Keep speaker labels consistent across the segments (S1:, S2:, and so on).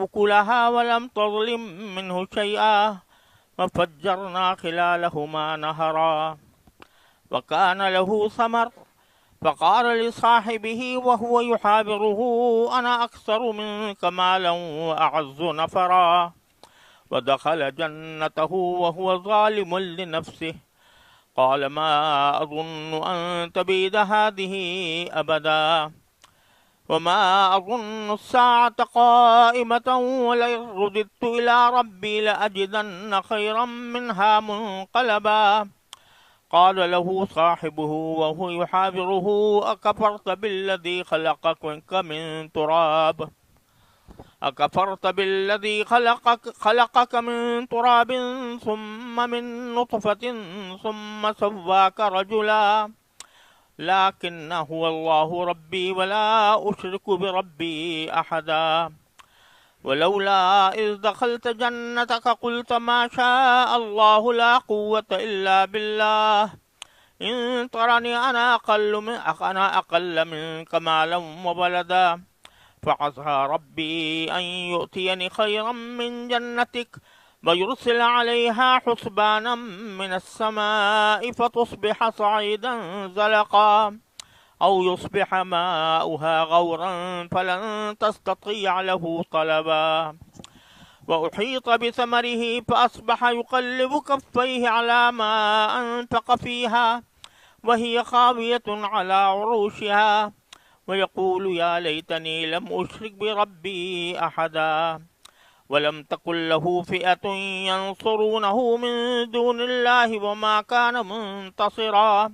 S1: أكلها ولم تظلم منه شيئا وفجرنا خلالهما نهرا وكان له ثمر فقال لصاحبه وهو يحاوره أنا أكثر منك مالا وأعز نفرا ودخل جنته وهو ظالم لنفسه قال ما أظن أن تبيد هذه أبدا وما أظن الساعة قائمة ولئن رددت إلى ربي لأجدن خيرا منها منقلبا قال له صاحبه وهو يحاوره أكفرت بالذي خلقك من تراب ثم من نطفة ثم سواك رجلا لكن هو الله ربي ولا أشرك بربي أحدا ولولا إذ دخلت جنتك قلت ما شاء الله لا قوة إلا بالله إن ترني أنا أقل منك مالا وولدا فعسى ربي أن يؤتيني خيرا من جنتك ويرسل عليها حسبانا من السماء فتصبح صعيدا زلقا أو يصبح ماؤها غورا فلن تستطيع له طلبا وأحيط بثمره فأصبح يقلب كفيه على ما أنفق فيها وهي خاوية على عروشها ويقول يا ليتني لم أشرك بربي أحدا ولم تكن له فئة ينصرونه من دون الله وما كان منتصرا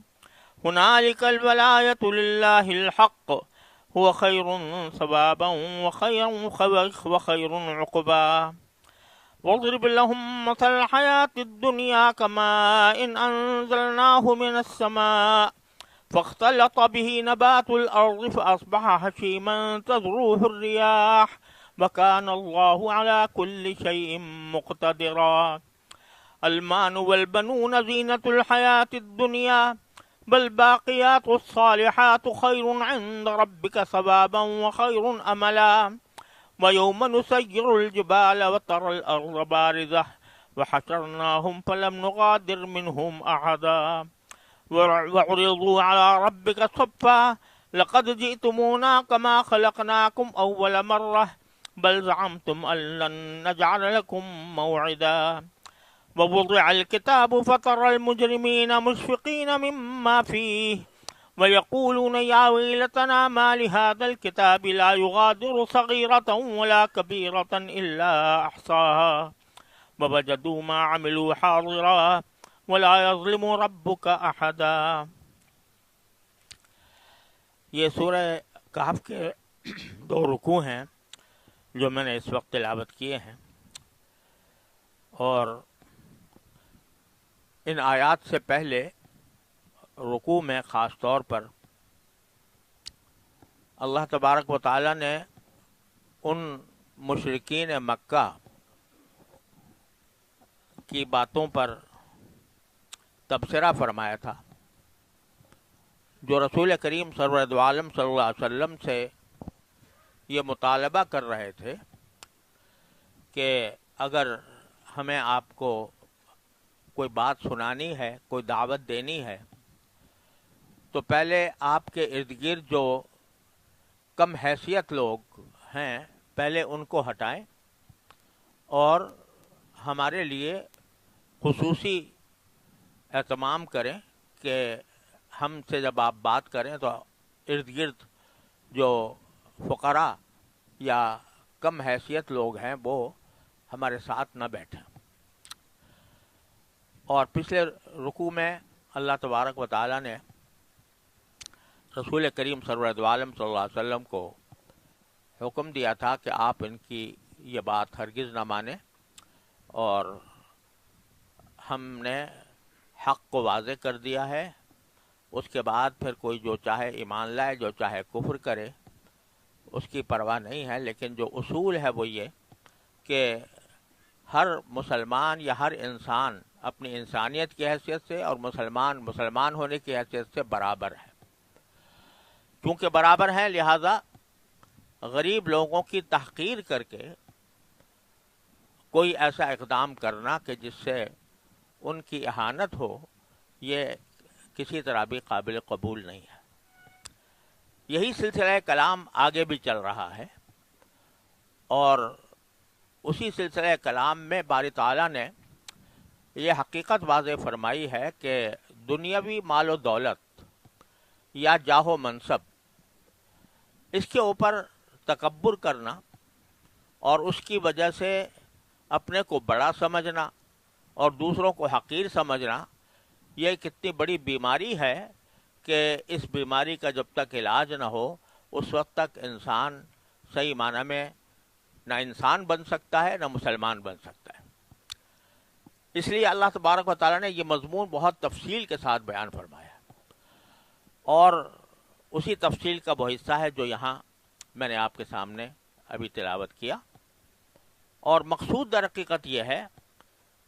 S1: هنالك الولاية لله الحق هو خير ثوابا وخير عقبا واضرب لهم مثل الحياة الدنيا كماء إن أنزلناه من السماء فاختلط به نبات الأرض فأصبح هشيما تذروه الرياح وكان الله على كل شيء مقتدرا المال والبنون زينة الحياة الدنيا بل باقيات الصالحات خير عند ربك ثوابا وخير أملا ويوم نسير الجبال وترى الأرض بارزة وحشرناهم فلم نغادر منهم أحدا وعرضوا على ربك صفا لقد جئتمونا كما خلقناكم أول مرة بل زعمتم أن لن نجعل لكم موعدا ووضع الكتاب فترى المجرمين مشفقين مما فيه ويقولون يا ويلتنا ما لهذا الكتاب لا يغادر صغيرة ولا كبيرة إلا أحصاها ووجدوا ما عملوا حاضرا ولا يظلم ربك أحدا. یہ سورہ کہف کے 2 رکوع ہیں جو میں نے اس وقت تلاوت کیے ہیں، اور ان آیات سے پہلے رکوع میں خاص طور پر اللہ تبارک و تعالی نے ان مشرکین مکہ کی باتوں پر تبصرہ فرمایا تھا جو رسول کریم سرورد عالم صلی اللہ علیہ وسلم سے یہ مطالبہ کر رہے تھے کہ اگر ہمیں آپ کو کوئی بات سنانی ہے، کوئی دعوت دینی ہے، تو پہلے آپ کے ارد گرد جو کم حیثیت لوگ ہیں پہلے ان کو ہٹائیں اور ہمارے لیے خصوصی اہتمام کریں کہ ہم سے جب آپ بات کریں تو ارد گرد جو فقراء یا کم حیثیت لوگ ہیں وہ ہمارے ساتھ نہ بیٹھیں. اور پچھلے رکوع میں اللہ تبارک و تعالی نے رسول کریم سرورد عالم صلی اللہ علیہ وسلم کو حکم دیا تھا کہ آپ ان کی یہ بات ہرگز نہ مانیں، اور ہم نے حق کو واضح کر دیا ہے. اس کے بعد پھر کوئی جو چاہے ایمان لائے، جو چاہے کفر کرے، اس کی پرواہ نہیں ہے. لیکن جو اصول ہے وہ یہ کہ ہر مسلمان یا ہر انسان اپنی انسانیت کی حیثیت سے اور مسلمان ہونے کی حیثیت سے برابر ہے. کیونکہ برابر ہیں لہذا غریب لوگوں کی تحقیر کر کے کوئی ایسا اقدام کرنا کہ جس سے ان کی اہانت ہو، یہ کسی طرح بھی قابل قبول نہیں ہے۔ یہی سلسلہ کلام آگے بھی چل رہا ہے، اور اسی سلسلہ کلام میں باری تعالیٰ نے یہ حقیقت واضح فرمائی ہے کہ دنیاوی مال و دولت یا جاہ و منصب، اس کے اوپر تکبر کرنا اور اس کی وجہ سے اپنے کو بڑا سمجھنا اور دوسروں کو حقیر سمجھنا، یہ کتنی بڑی بیماری ہے کہ اس بیماری کا جب تک علاج نہ ہو اس وقت تک انسان صحیح معنی میں نہ انسان بن سکتا ہے نہ مسلمان بن سکتا ہے۔ اس لیے اللہ تبارک و تعالیٰ نے یہ مضمون بہت تفصیل کے ساتھ بیان فرمایا، اور اسی تفصیل کا وہ حصہ ہے جو یہاں میں نے آپ کے سامنے ابھی تلاوت کیا۔ اور مقصود در حقیقت یہ ہے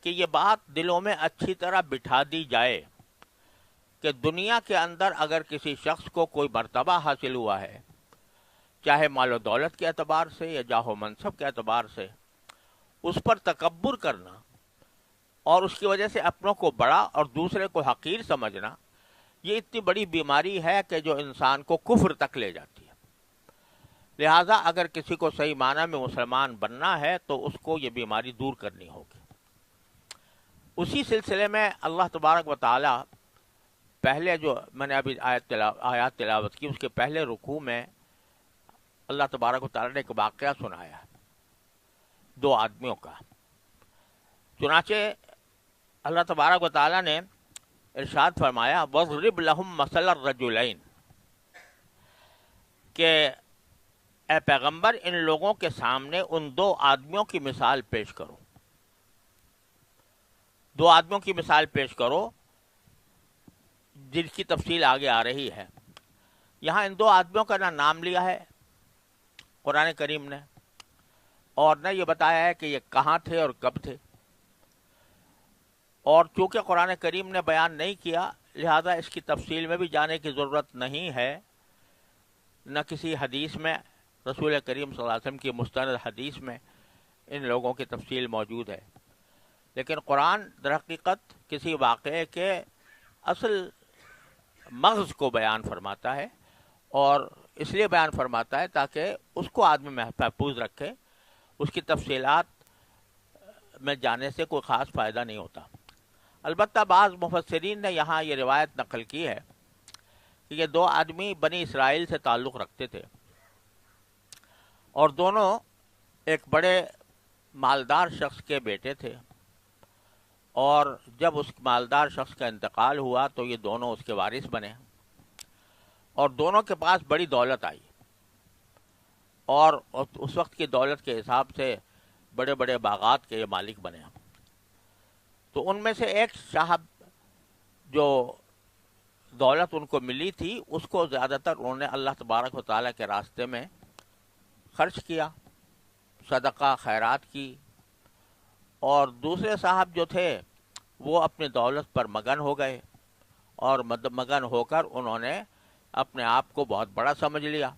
S1: کہ یہ بات دلوں میں اچھی طرح بٹھا دی جائے کہ دنیا کے اندر اگر کسی شخص کو کوئی مرتبہ حاصل ہوا ہے، چاہے مال و دولت کے اعتبار سے یا جاہ و منصب کے اعتبار سے، اس پر تکبر کرنا اور اس کی وجہ سے اپنوں کو بڑا اور دوسرے کو حقیر سمجھنا، یہ اتنی بڑی بیماری ہے کہ جو انسان کو کفر تک لے جاتی ہے۔ لہٰذا اگر کسی کو صحیح معنی میں مسلمان بننا ہے تو اس کو یہ بیماری دور کرنی ہوگی۔ اسی سلسلے میں اللہ تبارک و تعالی پہلے جو میں نے ابھی آیات تلاوت کی، اس کے پہلے رکوع میں اللہ تبارک و تعالی نے ایک واقعہ سنایا دو آدمیوں کا۔ چنانچہ اللہ تبارک و تعالی نے ارشاد فرمایا وَاضْرِبْ لَهُمْ مَثَلَ الرَّجُلَيْنِ، کہ اے پیغمبر ان لوگوں کے سامنے ان دو آدمیوں کی مثال پیش کرو، دو آدمیوں کی مثال پیش کرو جن کی تفصیل آگے آ رہی ہے۔ یہاں ان دو آدمیوں کا نہ نام لیا ہے قرآن کریم نے، اور نہ یہ بتایا ہے کہ یہ کہاں تھے اور کب تھے، اور چونکہ قرآن کریم نے بیان نہیں کیا لہذا اس کی تفصیل میں بھی جانے کی ضرورت نہیں ہے، نہ کسی حدیث میں رسول کریم صلی اللہ علیہ وسلم کی مستند حدیث میں ان لوگوں کی تفصیل موجود ہے۔ لیکن قرآن در حقیقت کسی واقعے کے اصل مغز کو بیان فرماتا ہے، اور اس لیے بیان فرماتا ہے تاکہ اس کو آدمی محفوظ رکھے، اس کی تفصیلات میں جانے سے کوئی خاص فائدہ نہیں ہوتا۔ البتہ بعض مفسرین نے یہاں یہ روایت نقل کی ہے کہ یہ دو آدمی بنی اسرائیل سے تعلق رکھتے تھے، اور دونوں ایک بڑے مالدار شخص کے بیٹے تھے، اور جب اس مالدار شخص کا انتقال ہوا تو یہ دونوں اس کے وارث بنے، اور دونوں کے پاس بڑی دولت آئی، اور اس وقت کی دولت کے حساب سے بڑے بڑے باغات کے یہ مالک بنے۔ تو ان میں سے ایک صاحب جو دولت ان کو ملی تھی اس کو زیادہ تر انہوں نے اللہ تبارک و تعالیٰ کے راستے میں خرچ کیا، صدقہ خیرات کی، اور دوسرے صاحب جو تھے وہ اپنی دولت پر مگن ہو گئے، اور مگن ہو کر انہوں نے اپنے آپ کو بہت بڑا سمجھ لیا،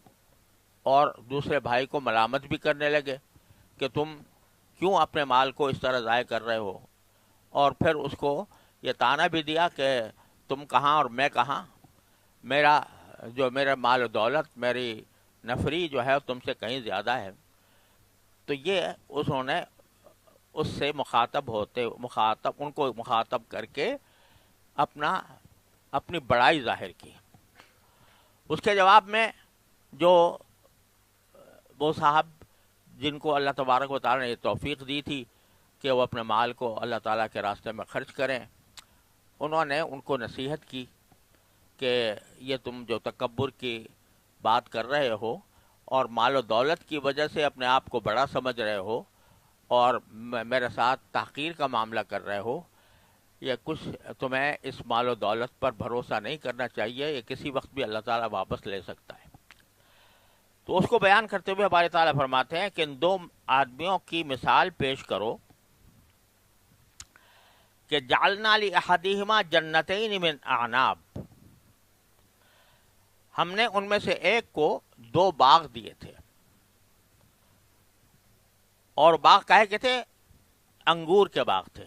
S1: اور دوسرے بھائی کو ملامت بھی کرنے لگے کہ تم کیوں اپنے مال کو اس طرح ضائع کر رہے ہو، اور پھر اس کو یہ طعنہ بھی دیا کہ تم کہاں اور میں کہاں، میرا مال و دولت، میری نفری جو ہے تم سے کہیں زیادہ ہے۔ تو یہ انہوں نے اس سے ان کو مخاطب کر کے اپنی بڑائی ظاہر کی۔ اس کے جواب میں جو وہ صاحب جن کو اللہ تبارک و تعالیٰ نے یہ توفیق دی تھی کہ وہ اپنے مال کو اللہ تعالیٰ کے راستے میں خرچ کریں، انہوں نے ان کو نصیحت کی کہ یہ تم جو تکبر کی بات کر رہے ہو اور مال و دولت کی وجہ سے اپنے آپ کو بڑا سمجھ رہے ہو اور میرے ساتھ تحقیر کا معاملہ کر رہے ہو، یہ کچھ تمہیں اس مال و دولت پر بھروسہ نہیں کرنا چاہیے، یہ کسی وقت بھی اللہ تعالیٰ واپس لے سکتا ہے۔ تو اس کو بیان کرتے ہوئے باری تعالیٰ فرماتے ہیں کہ ان دو آدمیوں کی مثال پیش کرو کہ جعلنا لأحدہما جنتین من اعناب، ہم نے ان میں سے ایک کو دو باغ دیے تھے، اور باغ کہے کہ تھے انگور کے باغ تھے.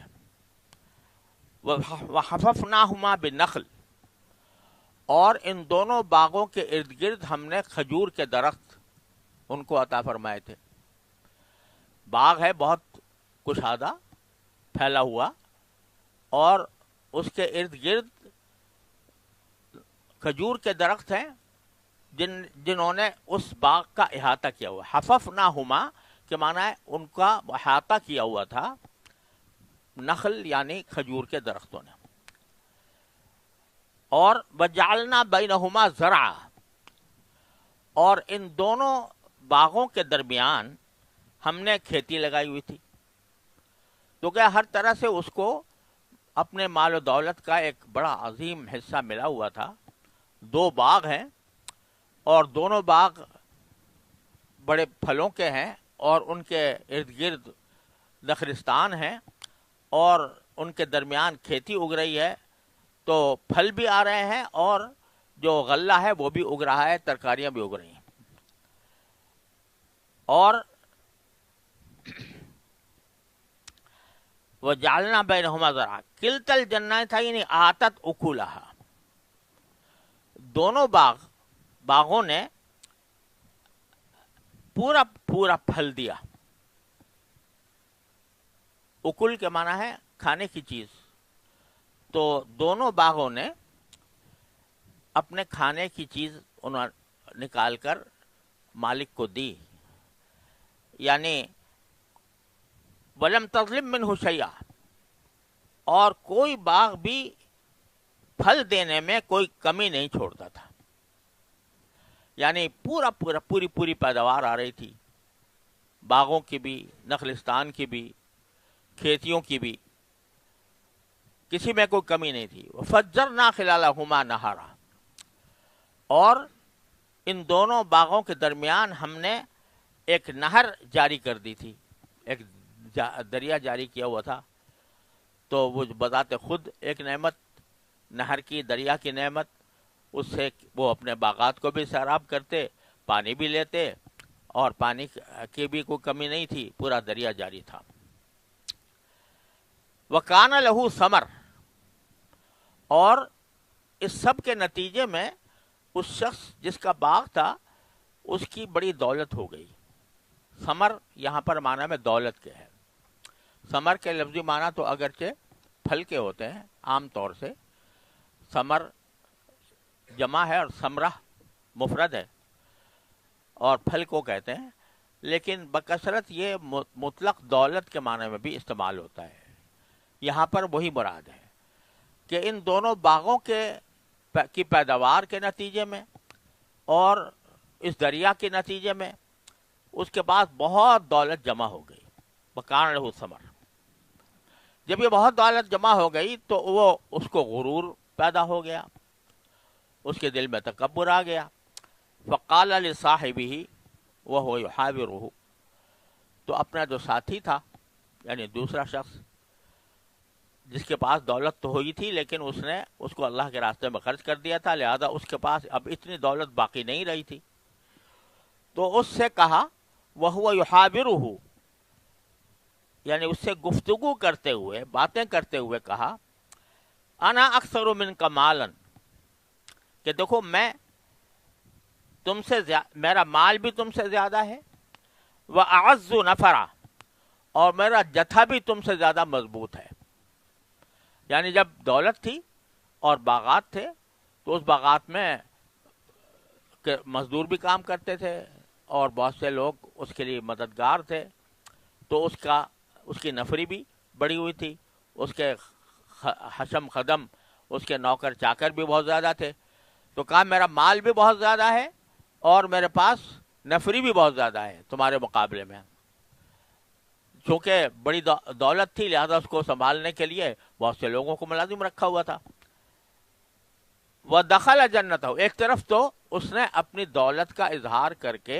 S1: وحففناہما بالنخل، اور ان دونوں باغوں کے ارد گرد ہم نے کھجور کے درخت ان کو عطا فرمائے تھے. باغ ہے بہت کشادہ پھیلا ہوا، اور اس کے ارد گرد کھجور کے درخت ہیں جنہوں نے اس باغ کا احاطہ کیا ہوا. حففناہما کے معنی ہے ان کا احاطہ کیا ہوا تھا، نخل یعنی کھجور کے درختوں نے. اور وجعلنا بینہما زرعا، اور ان دونوں باغوں کے درمیان ہم نے کھیتی لگائی ہوئی تھی. تو کیا ہر طرح سے اس کو اپنے مال و دولت کا ایک بڑا عظیم حصہ ملا ہوا تھا. 2 باغ ہیں، اور دونوں باغ بڑے پھلوں کے ہیں، اور ان کے ارد گرد نخلستان ہیں، اور ان کے درمیان کھیتی اگ رہی ہے. تو پھل بھی آ رہے ہیں، اور جو غلہ ہے وہ بھی اگ رہا ہے، ترکاریاں بھی اگ رہی ہیں. اور وجعلنا بینہما زرعا کلتا الجنتین آتت اکلہا، دونوں باغوں نے پورا پھل دیا. اکل کے معنی ہے کھانے کی چیز. تو دونوں باغوں نے اپنے کھانے کی چیز انہوں نکال کر مالک کو دی. یعنی ولم تظلم منہ شیئا، اور کوئی باغ بھی پھل دینے میں کوئی کمی نہیں چھوڑتا تھا. یعنی پوری پیداوار آ رہی تھی، باغوں کی بھی، نخلستان کی بھی، کھیتیوں کی بھی، کسی میں کوئی کمی نہیں تھی. فجرنا خلالہما نہارا، اور ان دونوں باغوں کے درمیان ہم نے ایک نہر جاری کر دی تھی، ایک دریا جاری کیا ہوا تھا. تو وہ بذات خود ایک نعمت، نہر کی، دریا کی نعمت. اس سے وہ اپنے باغات کو بھی سیراب کرتے، پانی بھی لیتے، اور پانی کی بھی کوئی کمی نہیں تھی، پورا دریا جاری تھا. وَكَانَ لَهُ ثَمَرٌ، اور اس سب کے نتیجے میں اس شخص جس کا باغ تھا اس کی بڑی دولت ہو گئی. ثمر یہاں پر معنی میں دولت کے ہے. ثمر کے لفظی معنی تو اگرچہ پھل کے ہوتے ہیں عام طور سے، ثمر جمع ہے اور ثمرہ مفرد ہے، اور پھل کو کہتے ہیں، لیکن بکثرت یہ مطلق دولت کے معنی میں بھی استعمال ہوتا ہے. یہاں پر وہی مراد ہے کہ ان دونوں باغوں کی پیداوار کے نتیجے میں اور اس دریا کے نتیجے میں اس کے بعد بہت دولت جمع ہو گئی. وَكَانَ لَهُ ثَمَرٌ، جب یہ بہت دولت جمع ہو گئی تو وہ اس کو غرور پیدا ہو گیا، اس کے دل میں تکبر آ گیا. فَقَالَ لِصَاحِبِهِ وَهُوَ يُحَاوِرُهُ، تو اپنا جو ساتھی تھا، یعنی دوسرا شخص جس کے پاس دولت تو ہوئی تھی لیکن اس نے اس کو اللہ کے راستے میں خرچ کر دیا تھا، لہذا اس کے پاس اب اتنی دولت باقی نہیں رہی تھی. تو اس سے کہا وَهُوَ يُحَاوِرُهُ، یعنی اس سے گفتگو کرتے ہوئے، باتیں کرتے ہوئے کہا انا اکثر منک مالا، کہ دیکھو میں تم سے میرا مال بھی تم سے زیادہ ہے، وَأَعَزُّ نَفَرًا، اور میرا جتھا بھی تم سے زیادہ مضبوط ہے. یعنی جب دولت تھی اور باغات تھے تو اس باغات میں مزدور بھی کام کرتے تھے اور بہت سے لوگ اس کے لیے مددگار تھے. تو اس کی نفری بھی بڑی ہوئی تھی، اس کے حشم خدم، اس کے نوکر چاکر بھی بہت زیادہ تھے. تو کہا میرا مال بھی بہت زیادہ ہے اور میرے پاس نفری بھی بہت زیادہ ہے تمہارے مقابلے میں. چونکہ بڑی دولت تھی لہذا اس کو سنبھالنے کے لیے بہت سے لوگوں کو ملازم رکھا ہوا تھا. وَدَخَلَ جَنَّتَهُ، ایک طرف تو اس نے اپنی دولت کا اظہار کر کے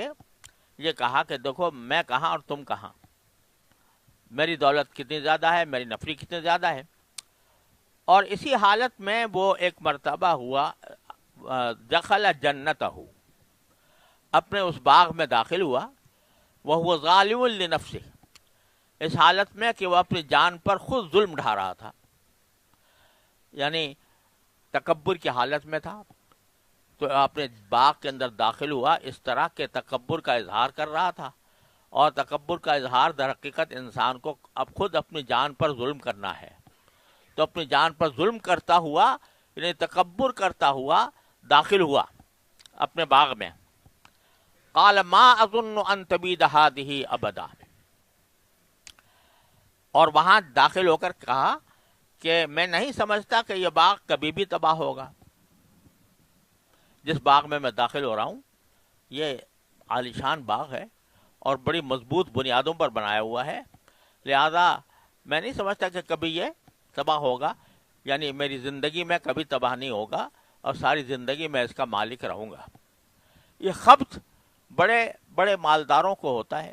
S1: یہ کہا کہ دیکھو میں کہاں اور تم کہاں، میری دولت کتنی زیادہ ہے، میری نفری کتنی زیادہ ہے. اور اسی حالت میں وہ ایک مرتبہ ہوا دخل جنتہ، اپنے اس باغ میں داخل ہوا. وَهُوَ ظَالِمٌ لِنَفْسِهِ، اس حالت میں کہ وہ اپنی جان پر خود ظلم ڈھا رہا تھا، یعنی تکبر کی حالت میں تھا، تو اپنے باغ کے اندر داخل ہوا، اس طرح کے تکبر کا اظہار کر رہا تھا، اور تکبر کا اظہار در حقیقت انسان کو اب خود اپنی جان پر ظلم کرنا ہے، تو اپنی جان پر ظلم کرتا ہوا، یعنی تکبر کرتا ہوا داخل ہوا اپنے باغ میں. قال ما اظن ان تبید هذه ابدا، اور وہاں داخل ہو کر کہا کہ میں نہیں سمجھتا کہ یہ باغ کبھی بھی تباہ ہوگا. جس باغ میں داخل ہو رہا ہوں یہ عالیشان باغ ہے اور بڑی مضبوط بنیادوں پر بنایا ہوا ہے، لہذا میں نہیں سمجھتا کہ کبھی یہ تباہ ہوگا، یعنی میری زندگی میں کبھی تباہ نہیں ہوگا اور ساری زندگی میں اس کا مالک رہوں گا. یہ خبط بڑے بڑے مالداروں کو ہوتا ہے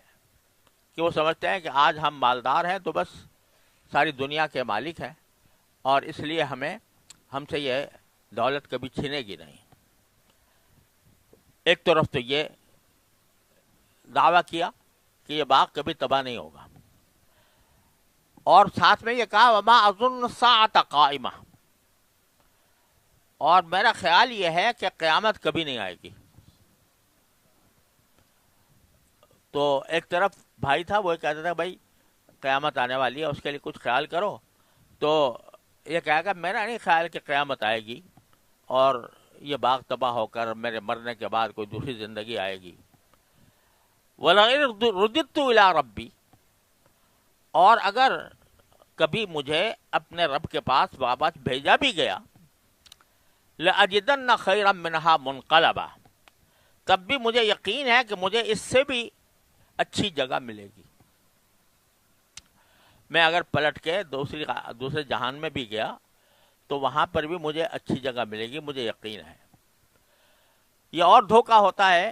S1: کہ وہ سمجھتے ہیں کہ آج ہم مالدار ہیں تو بس ساری دنیا کے مالک ہیں، اور اس لیے ہم سے یہ دولت کبھی چھینے گی نہیں. ایک طرف تو یہ دعویٰ کیا کہ یہ باغ کبھی تباہ نہیں ہوگا، اور ساتھ میں یہ کہا وما اظن الساعة قائمہ، اور میرا خیال یہ ہے کہ قیامت کبھی نہیں آئے گی. تو ایک طرف بھائی تھا وہ کہتا تھا بھائی قیامت آنے والی ہے، اس کے لیے کچھ خیال کرو. تو یہ کہا کہ میرا نہیں خیال کہ قیامت آئے گی اور یہ باغ تباہ ہو کر میرے مرنے کے بعد کوئی دوسری زندگی آئے گی. وَلَئِن رُدِدتُّ إِلَىٰ رَبِّي، اور اگر کبھی مجھے اپنے رب کے پاس واپس بھیجا بھی گیا، لَأَجِدَنَّ خَيْرًا مِّنْهَا مُنْقَلَبًا، تب بھی مجھے یقین ہے کہ مجھے اس سے بھی اچھی جگہ ملے گی. میں اگر پلٹ کے دوسرے جہان میں بھی گیا تو وہاں پر بھی مجھے اچھی جگہ ملے گی، مجھے یقین ہے. یہ اور دھوکہ ہوتا ہے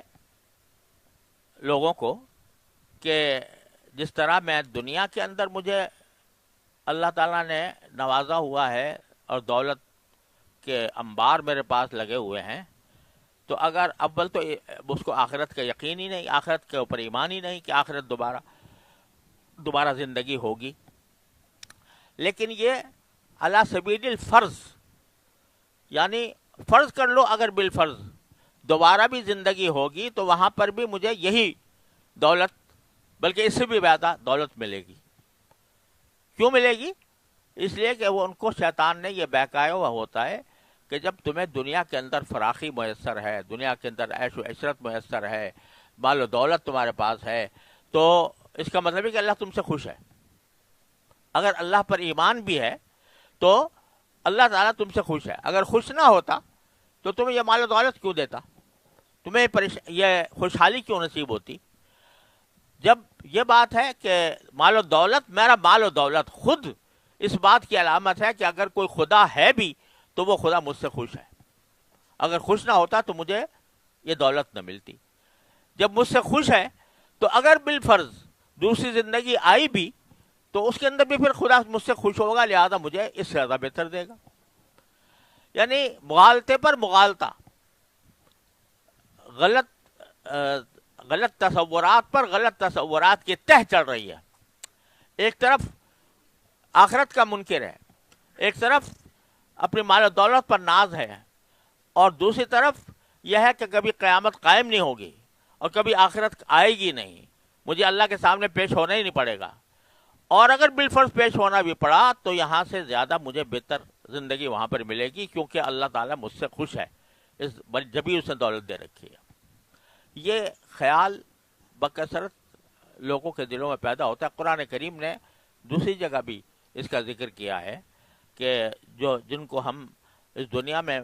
S1: لوگوں کو کہ جس طرح میں دنیا کے اندر مجھے اللہ تعالیٰ نے نوازا ہوا ہے اور دولت کے انبار میرے پاس لگے ہوئے ہیں، تو اگر اول تو اس کو آخرت کا یقین ہی نہیں، آخرت کے اوپر ایمان ہی نہیں کہ آخرت دوبارہ زندگی ہوگی. لیکن یہ علی سبیل الفرض، یعنی فرض کر لو اگر بالفرض دوبارہ بھی زندگی ہوگی تو وہاں پر بھی مجھے یہی دولت بلکہ اس سے بھی زیادہ دولت ملے گی. کیوں ملے گی؟ اس لیے کہ وہ ان کو شیطان نے یہ بہکایا ہوا ہوتا ہے کہ جب تمہیں دنیا کے اندر فراخی میسر ہے، دنیا کے اندر عیش و عشرت میسر ہے، مال و دولت تمہارے پاس ہے، تو اس کا مطلب ہے کہ اللہ تم سے خوش ہے. اگر اللہ پر ایمان بھی ہے تو اللہ تعالیٰ تم سے خوش ہے. اگر خوش نہ ہوتا تو تمہیں یہ مال و دولت کیوں دیتا، تمہیں یہ خوشحالی کیوں نصیب ہوتی؟ جب یہ بات ہے کہ مال و دولت، میرا مال و دولت خود اس بات کی علامت ہے کہ اگر کوئی خدا ہے بھی تو وہ خدا مجھ سے خوش ہے. اگر خوش نہ ہوتا تو مجھے یہ دولت نہ ملتی. جب مجھ سے خوش ہے تو اگر بالفرض دوسری زندگی آئی بھی تو اس کے اندر بھی پھر خدا مجھ سے خوش ہوگا، لہذا مجھے اس سے زیادہ بہتر دے گا. یعنی مغالطے پر مغالطہ، غلط تصورات پر غلط تصورات کی تہ چڑھ رہی ہے. ایک طرف آخرت کا منکر ہے، ایک طرف اپنی مال و دولت پر ناز ہے، اور دوسری طرف یہ ہے کہ کبھی قیامت قائم نہیں ہوگی اور کبھی آخرت آئے گی نہیں، مجھے اللہ کے سامنے پیش ہونا ہی نہیں پڑے گا، اور اگر بالفرض پیش ہونا بھی پڑا تو یہاں سے زیادہ مجھے بہتر زندگی وہاں پر ملے گی کیونکہ اللہ تعالیٰ مجھ سے خوش ہے، جبھی اس نے دولت دے رکھی ہے. یہ خیال بکثرت لوگوں کے دلوں میں پیدا ہوتا ہے. قرآن کریم نے دوسری جگہ بھی اس کا ذکر کیا ہے کہ جن کو ہم اس دنیا میں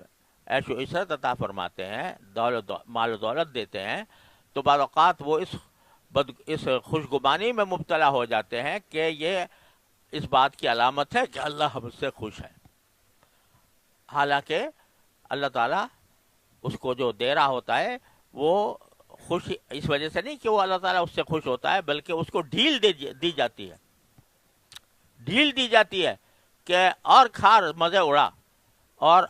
S1: عیش و عشرت عطا فرماتے ہیں، مال و دولت دیتے ہیں، تو بعض اوقات وہ اس خوشگمانی میں مبتلا ہو جاتے ہیں کہ یہ اس بات کی علامت ہے کہ اللہ ہم سے خوش ہے. حالانکہ اللہ تعالیٰ اس کو جو دے رہا ہوتا ہے وہ خوش اس وجہ سے نہیں کہ وہ اللہ تعالیٰ اس سے خوش ہوتا ہے، بلکہ اس کو ڈھیل دی جاتی ہے کہ اور کھا مزے اڑا اور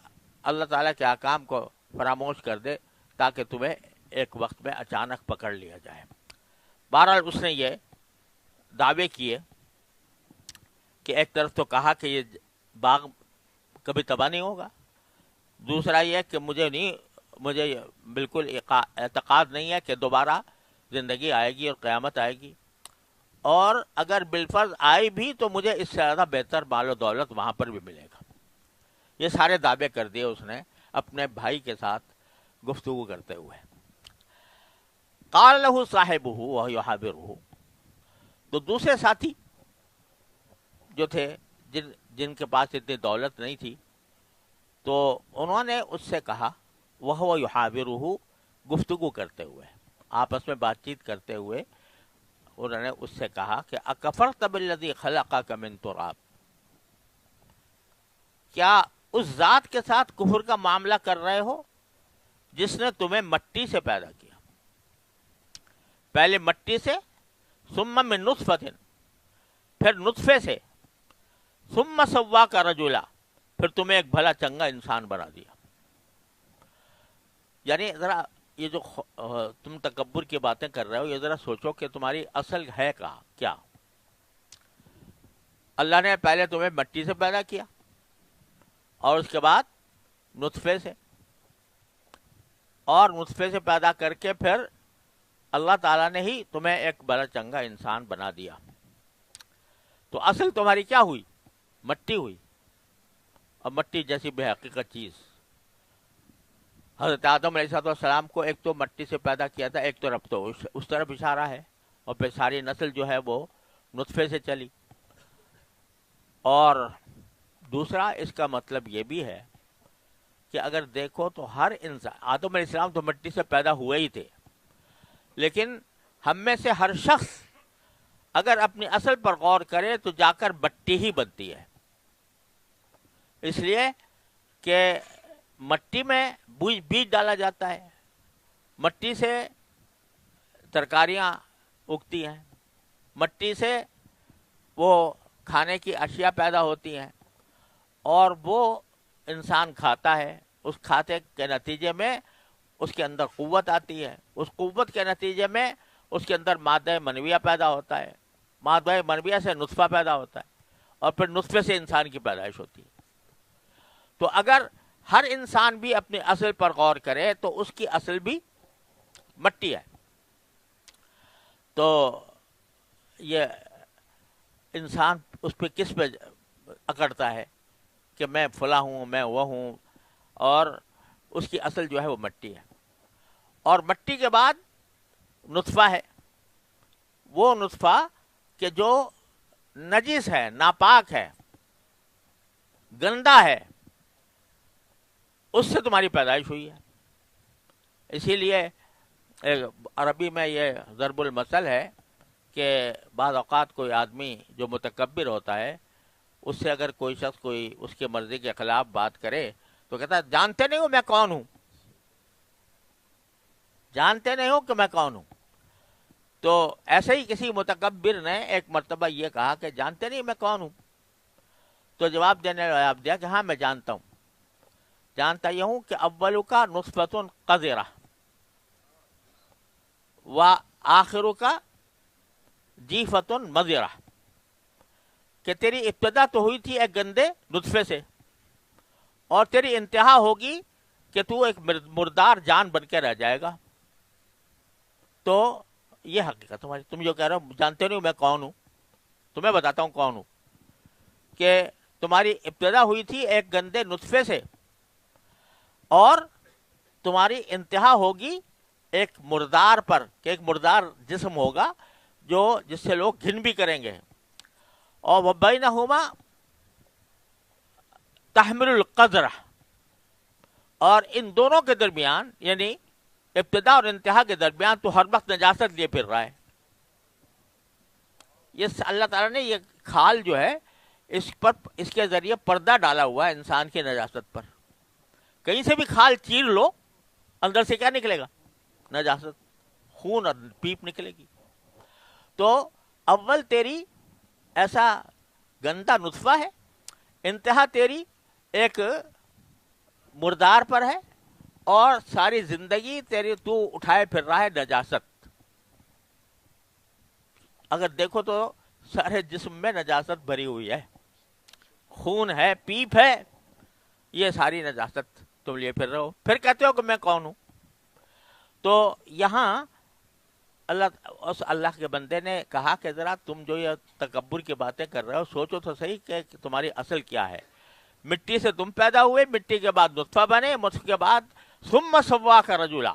S1: اللہ تعالیٰ کے احکام کو فراموش کر دے تاکہ تمہیں ایک وقت میں اچانک پکڑ لیا جائے. بہرحال اس نے یہ دعوے کیے کہ ایک طرف تو کہا کہ یہ باغ کبھی تباہ نہیں ہوگا، دوسرا یہ کہ مجھے بالکل اعتقاد نہیں ہے کہ دوبارہ زندگی آئے گی اور قیامت آئے گی، اور اگر بالفرض آئی بھی تو مجھے اس سے زیادہ بہتر مال و دولت وہاں پر بھی ملے گا۔ یہ سارے دعوے کر دیے اس نے اپنے بھائی کے ساتھ گفتگو کرتے ہوئے۔ قال له صاحبہ وهو يحاورہ، تو دوسرے ساتھی جو تھے جن کے پاس اتنی دولت نہیں تھی، تو انہوں نے اس سے کہا، وهو يحاورہ، گفتگو کرتے ہوئے، آپس میں بات چیت کرتے ہوئے انہوں نے اس سے کہا کہ اکفرت بالذی خلقک من تراب، کیا اس ذات کے ساتھ کفر کا معاملہ کر رہے ہو جس نے تمہیں مٹی سے پیدا کیا، پہلے مٹی سے، ثم من نطفۃ، پھر نطفے سے، ثم سواک رجلا، پھر تمہیں ایک بھلا چنگا انسان بنا دیا۔ یعنی ذرا یہ جو تم تکبر کی باتیں کر رہے ہو، یہ ذرا سوچو کہ تمہاری اصل ہے کیا۔ اللہ نے پہلے تمہیں مٹی سے پیدا کیا اور اس کے بعد نطفے سے، اور نطفے سے پیدا کر کے پھر اللہ تعالیٰ نے ہی تمہیں ایک بڑا چنگا انسان بنا دیا۔ تو اصل تمہاری کیا ہوئی؟ مٹی ہوئی، اور مٹی جیسی بے حقیقت چیز۔ حضرت آدم علیہ السلام کو ایک تو مٹی سے پیدا کیا تھا، ایک طرف تو اس طرف اشارہ ہے، اور پھر ساری نسل جو ہے وہ نطفے سے چلی۔ اور دوسرا اس کا مطلب یہ بھی ہے کہ اگر دیکھو تو ہر انسان، آدم علیہ السلام تو مٹی سے پیدا ہوئے ہی تھے، لیکن ہم میں سے ہر شخص اگر اپنی اصل پر غور کرے تو جا کر مٹی ہی بنتی ہے، اس لیے کہ مٹی میں بیج ڈالا جاتا ہے، مٹی سے ترکاریاں اگتی ہیں، مٹی سے وہ کھانے کی اشیاء پیدا ہوتی ہیں، اور وہ انسان کھاتا ہے، اس کھاتے کے نتیجے میں اس کے اندر قوت آتی ہے، اس قوت کے نتیجے میں اس کے اندر مادہ منویہ پیدا ہوتا ہے، مادہ منویہ سے نطفہ پیدا ہوتا ہے، اور پھر نطفے سے انسان کی پیدائش ہوتی ہے۔ تو اگر ہر انسان بھی اپنی اصل پر غور کرے تو اس کی اصل بھی مٹی ہے۔ تو یہ انسان اس پہ کس پہ اکڑتا ہے کہ میں فلاں ہوں، میں وہ ہوں، اور اس کی اصل جو ہے وہ مٹی ہے۔ اور مٹی کے بعد نطفہ ہے، وہ نطفہ کہ جو نجس ہے، ناپاک ہے، گندا ہے، اس سے تمہاری پیدائش ہوئی ہے۔ اسی لیے عربی میں یہ ضرب المثل ہے کہ بعض اوقات کوئی آدمی جو متکبر ہوتا ہے، اس سے اگر کوئی شخص کوئی اس کی مرضی کے خلاف بات کرے تو کہتا ہے جانتے نہیں ہو میں کون ہوں، جانتے نہیں ہو کہ میں کون ہوں۔ تو ایسے ہی کسی متکبر نے ایک مرتبہ یہ کہا کہ جانتے نہیں میں کون ہوں، تو جواب دینے جواب دیا کہ ہاں میں جانتا ہوں، جانتا یہ ہوں کہ اولو کا نطفۃ قذرہ و آخر کا جیفۃ مضرہ، کہ تیری ابتدا تو ہوئی تھی ایک گندے نطفے سے، اور تیری انتہا ہوگی کہ تو ایک مردار جان بن کے رہ جائے گا۔ تو یہ حقیقت تمہاری، تم جو کہہ رہے ہو جانتے نہیں ہو میں کون ہوں، تمہیں بتاتا ہوں کون ہوں، کہ تمہاری ابتدا ہوئی تھی ایک گندے نطفے سے، اور تمہاری انتہا ہوگی ایک مردار پر، کہ ایک مردار جسم ہوگا جس سے لوگ گھن بھی کریں گے۔ اور وبینہما تحمل القذرہ، اور ان دونوں کے درمیان، یعنی ابتدا اور انتہا کے درمیان تو ہر وقت نجاست لیے پھر رہا ہے۔ یہ اللہ تعالیٰ نے یہ کھال جو ہے اس کے ذریعے پردہ ڈالا ہوا ہے انسان کی نجاست پر۔ کہیں سے بھی کھال چیر لو، اندر سے کیا نکلے گا؟ نجاست، خون اور پیپ نکلے گی۔ تو اول تیری ایسا گندا نطفہ ہے، انتہا تیری ایک مردار پر ہے، اور ساری زندگی تیری تو اٹھائے پھر رہا ہے نجاست۔ اگر دیکھو تو سارے جسم میں نجاست بھری ہوئی ہے۔ خون ہے، پیپ ہے، یہ ساری نجاست تم لیے پھر رہے ہو، پھر کہتے ہو کہ میں کون ہوں۔ تو یہاں اس اللہ کے بندے نے کہا کہ ذرا تم جو یہ تکبر کی باتیں کر رہے ہو سوچو تو صحیح کہ تمہاری اصل کیا ہے۔ مٹی سے تم پیدا ہوئے، مٹی کے بعد نطفہ بنے، نطفے کے بعد ثم سواک رجلا،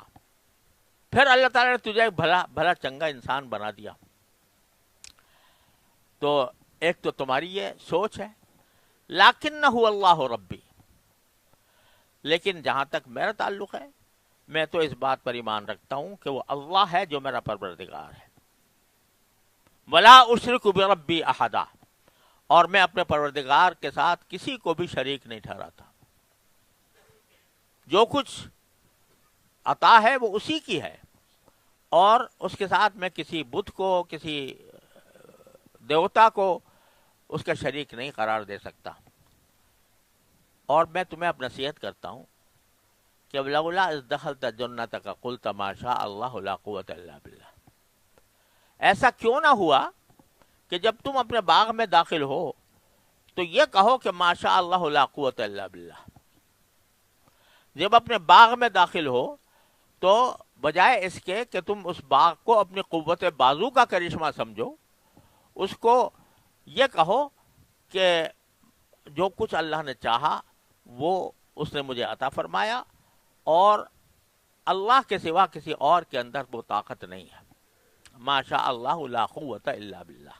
S1: پھر اللہ تعالیٰ نے تجھے ایک بھلا چنگا انسان بنا دیا۔ تو ایک تو تمہاری یہ سوچ ہے، لکنہ اللہ ربی، لیکن جہاں تک میرا تعلق ہے میں تو اس بات پر ایمان رکھتا ہوں کہ وہ اللہ ہے جو میرا پروردگار ہے۔ ولا اشرک بربی احدا، اور میں اپنے پروردگار کے ساتھ کسی کو بھی شریک نہیں ٹھہراتا۔ جو کچھ عطا ہے وہ اسی کی ہے، اور اس کے ساتھ میں کسی بت کو، کسی دیوتا کو اس کا شریک نہیں قرار دے سکتا۔ اور میں تمہیں اب نصیحت کرتا ہوں کہ لولا اذ دخلت جنتک قلت ما شاء اللہ لا قوۃ الا باللہ، ایسا کیوں نہ ہوا کہ جب تم اپنے باغ میں داخل ہو تو یہ کہو کہ ما شاء اللہ لا قوۃ الا باللہ۔ جب اپنے باغ میں داخل ہو تو بجائے اس کے کہ تم اس باغ کو اپنی قوت بازو کا کرشمہ سمجھو، اس کو یہ کہو کہ جو کچھ اللہ نے چاہا وہ اس نے مجھے عطا فرمایا، اور اللہ کے سوا کسی اور کے اندر وہ طاقت نہیں ہے۔ ما شاء اللہ لا قوت الا باللہ،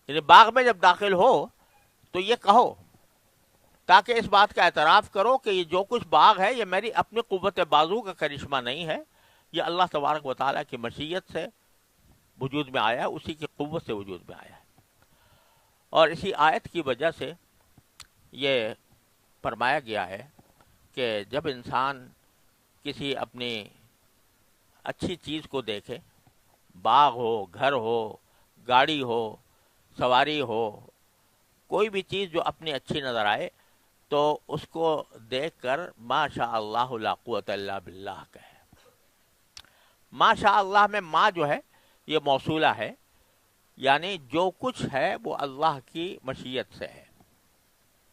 S1: یعنی باغ میں جب داخل ہو تو یہ کہو تاکہ اس بات کا اعتراف کرو کہ یہ جو کچھ باغ ہے یہ میری اپنی قوت بازو کا کرشمہ نہیں ہے، یہ اللہ تبارک و تعالیٰ کی مشیت سے وجود میں آیا ہے، اسی کی قوت سے وجود میں آیا ہے۔ اور اسی آیت کی وجہ سے یہ فرمایا گیا ہے کہ جب انسان کسی اپنی اچھی چیز کو دیکھے، باغ ہو، گھر ہو، گاڑی ہو، سواری ہو، کوئی بھی چیز جو اپنی اچھی نظر آئے تو اس کو دیکھ کر ما شاء اللہ لا قوت الا باللہ کہے۔ ما شاء اللہ میں ما جو ہے یہ موصولہ ہے، یعنی جو کچھ ہے وہ اللہ کی مشیت سے ہے،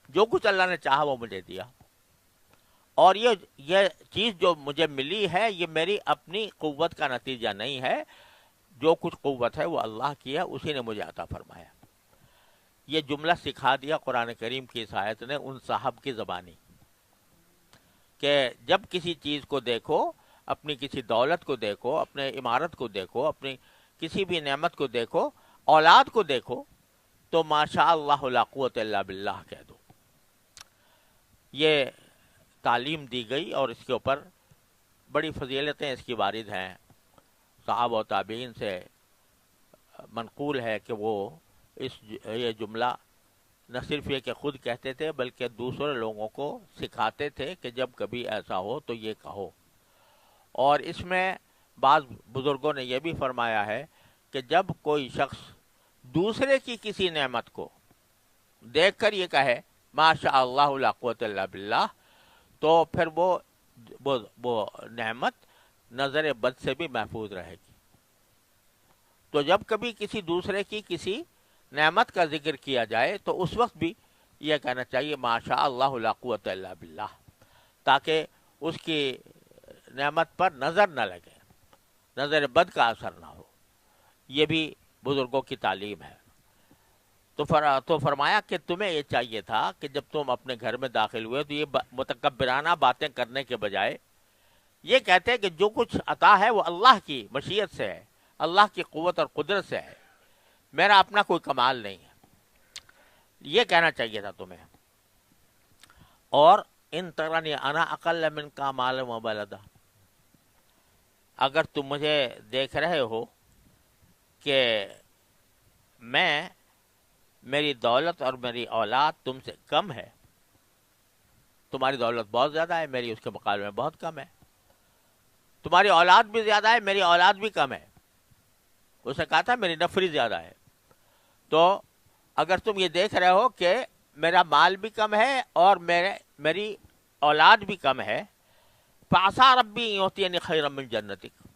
S1: جو کچھ اللہ نے چاہا وہ مجھے دیا، اور یہ چیز جو مجھے ملی ہے یہ میری اپنی قوت کا نتیجہ نہیں ہے، جو کچھ قوت ہے وہ اللہ کی ہے، اسی نے مجھے عطا فرمایا۔ یہ جملہ سکھا دیا قرآن کریم کی اس آیت نے ان صاحب کی زبانی، کہ جب کسی چیز کو دیکھو، اپنی کسی دولت کو دیکھو، اپنے عمارت کو دیکھو، اپنی کسی بھی نعمت کو دیکھو، اولاد کو دیکھو، تو ما شاء اللہ لا قوت الا باللہ کہہ دو۔ یہ تعلیم دی گئی اور اس کے اوپر بڑی فضیلتیں اس کی وارد ہیں۔ صحابہ و تابعین سے منقول ہے کہ وہ یہ جملہ نہ صرف یہ کہ خود کہتے تھے بلکہ دوسرے لوگوں کو سکھاتے تھے کہ جب کبھی ایسا ہو تو یہ کہو۔ اور اس میں بعض بزرگوں نے یہ بھی فرمایا ہے کہ جب کوئی شخص دوسرے کی کسی نعمت کو دیکھ کر یہ کہے ما شاء اللہ لا قوت الا باللہ، تو پھر وہ نعمت نظر بد سے بھی محفوظ رہے گی۔ تو جب کبھی کسی دوسرے کی کسی نعمت کا ذکر کیا جائے تو اس وقت بھی یہ کہنا چاہیے ما شاء اللہ لا قوت الا باللہ، تاکہ اس کی نعمت پر نظر نہ لگے، نظر بد کا اثر نہ ہو۔ یہ بھی بزرگوں کی تعلیم ہے۔ تو فرمایا کہ تمہیں یہ چاہیے تھا کہ جب تم اپنے گھر میں داخل ہوئے تو یہ متکبرانہ باتیں کرنے کے بجائے یہ کہتے کہ جو کچھ عطا ہے وہ اللہ کی مشیت سے ہے، اللہ کی قوت اور قدرت سے ہے، میرا اپنا کوئی کمال نہیں ہے، یہ کہنا چاہیے تھا تمہیں۔ اور ان ترانی انا اقل منک مالا و ولدا، اگر تم مجھے دیکھ رہے ہو کہ میری دولت اور میری اولاد تم سے کم ہے، تمہاری دولت بہت زیادہ ہے، میری اس کے مقابلے میں بہت کم ہے، تمہاری اولاد بھی زیادہ ہے، میری اولاد بھی کم ہے، اس نے کہا تھا میری نفری زیادہ ہے، تو اگر تم یہ دیکھ رہے ہو کہ میرا مال بھی کم ہے اور میری اولاد بھی کم ہے، فعسى ربی یؤتینی خیرا من جنتک،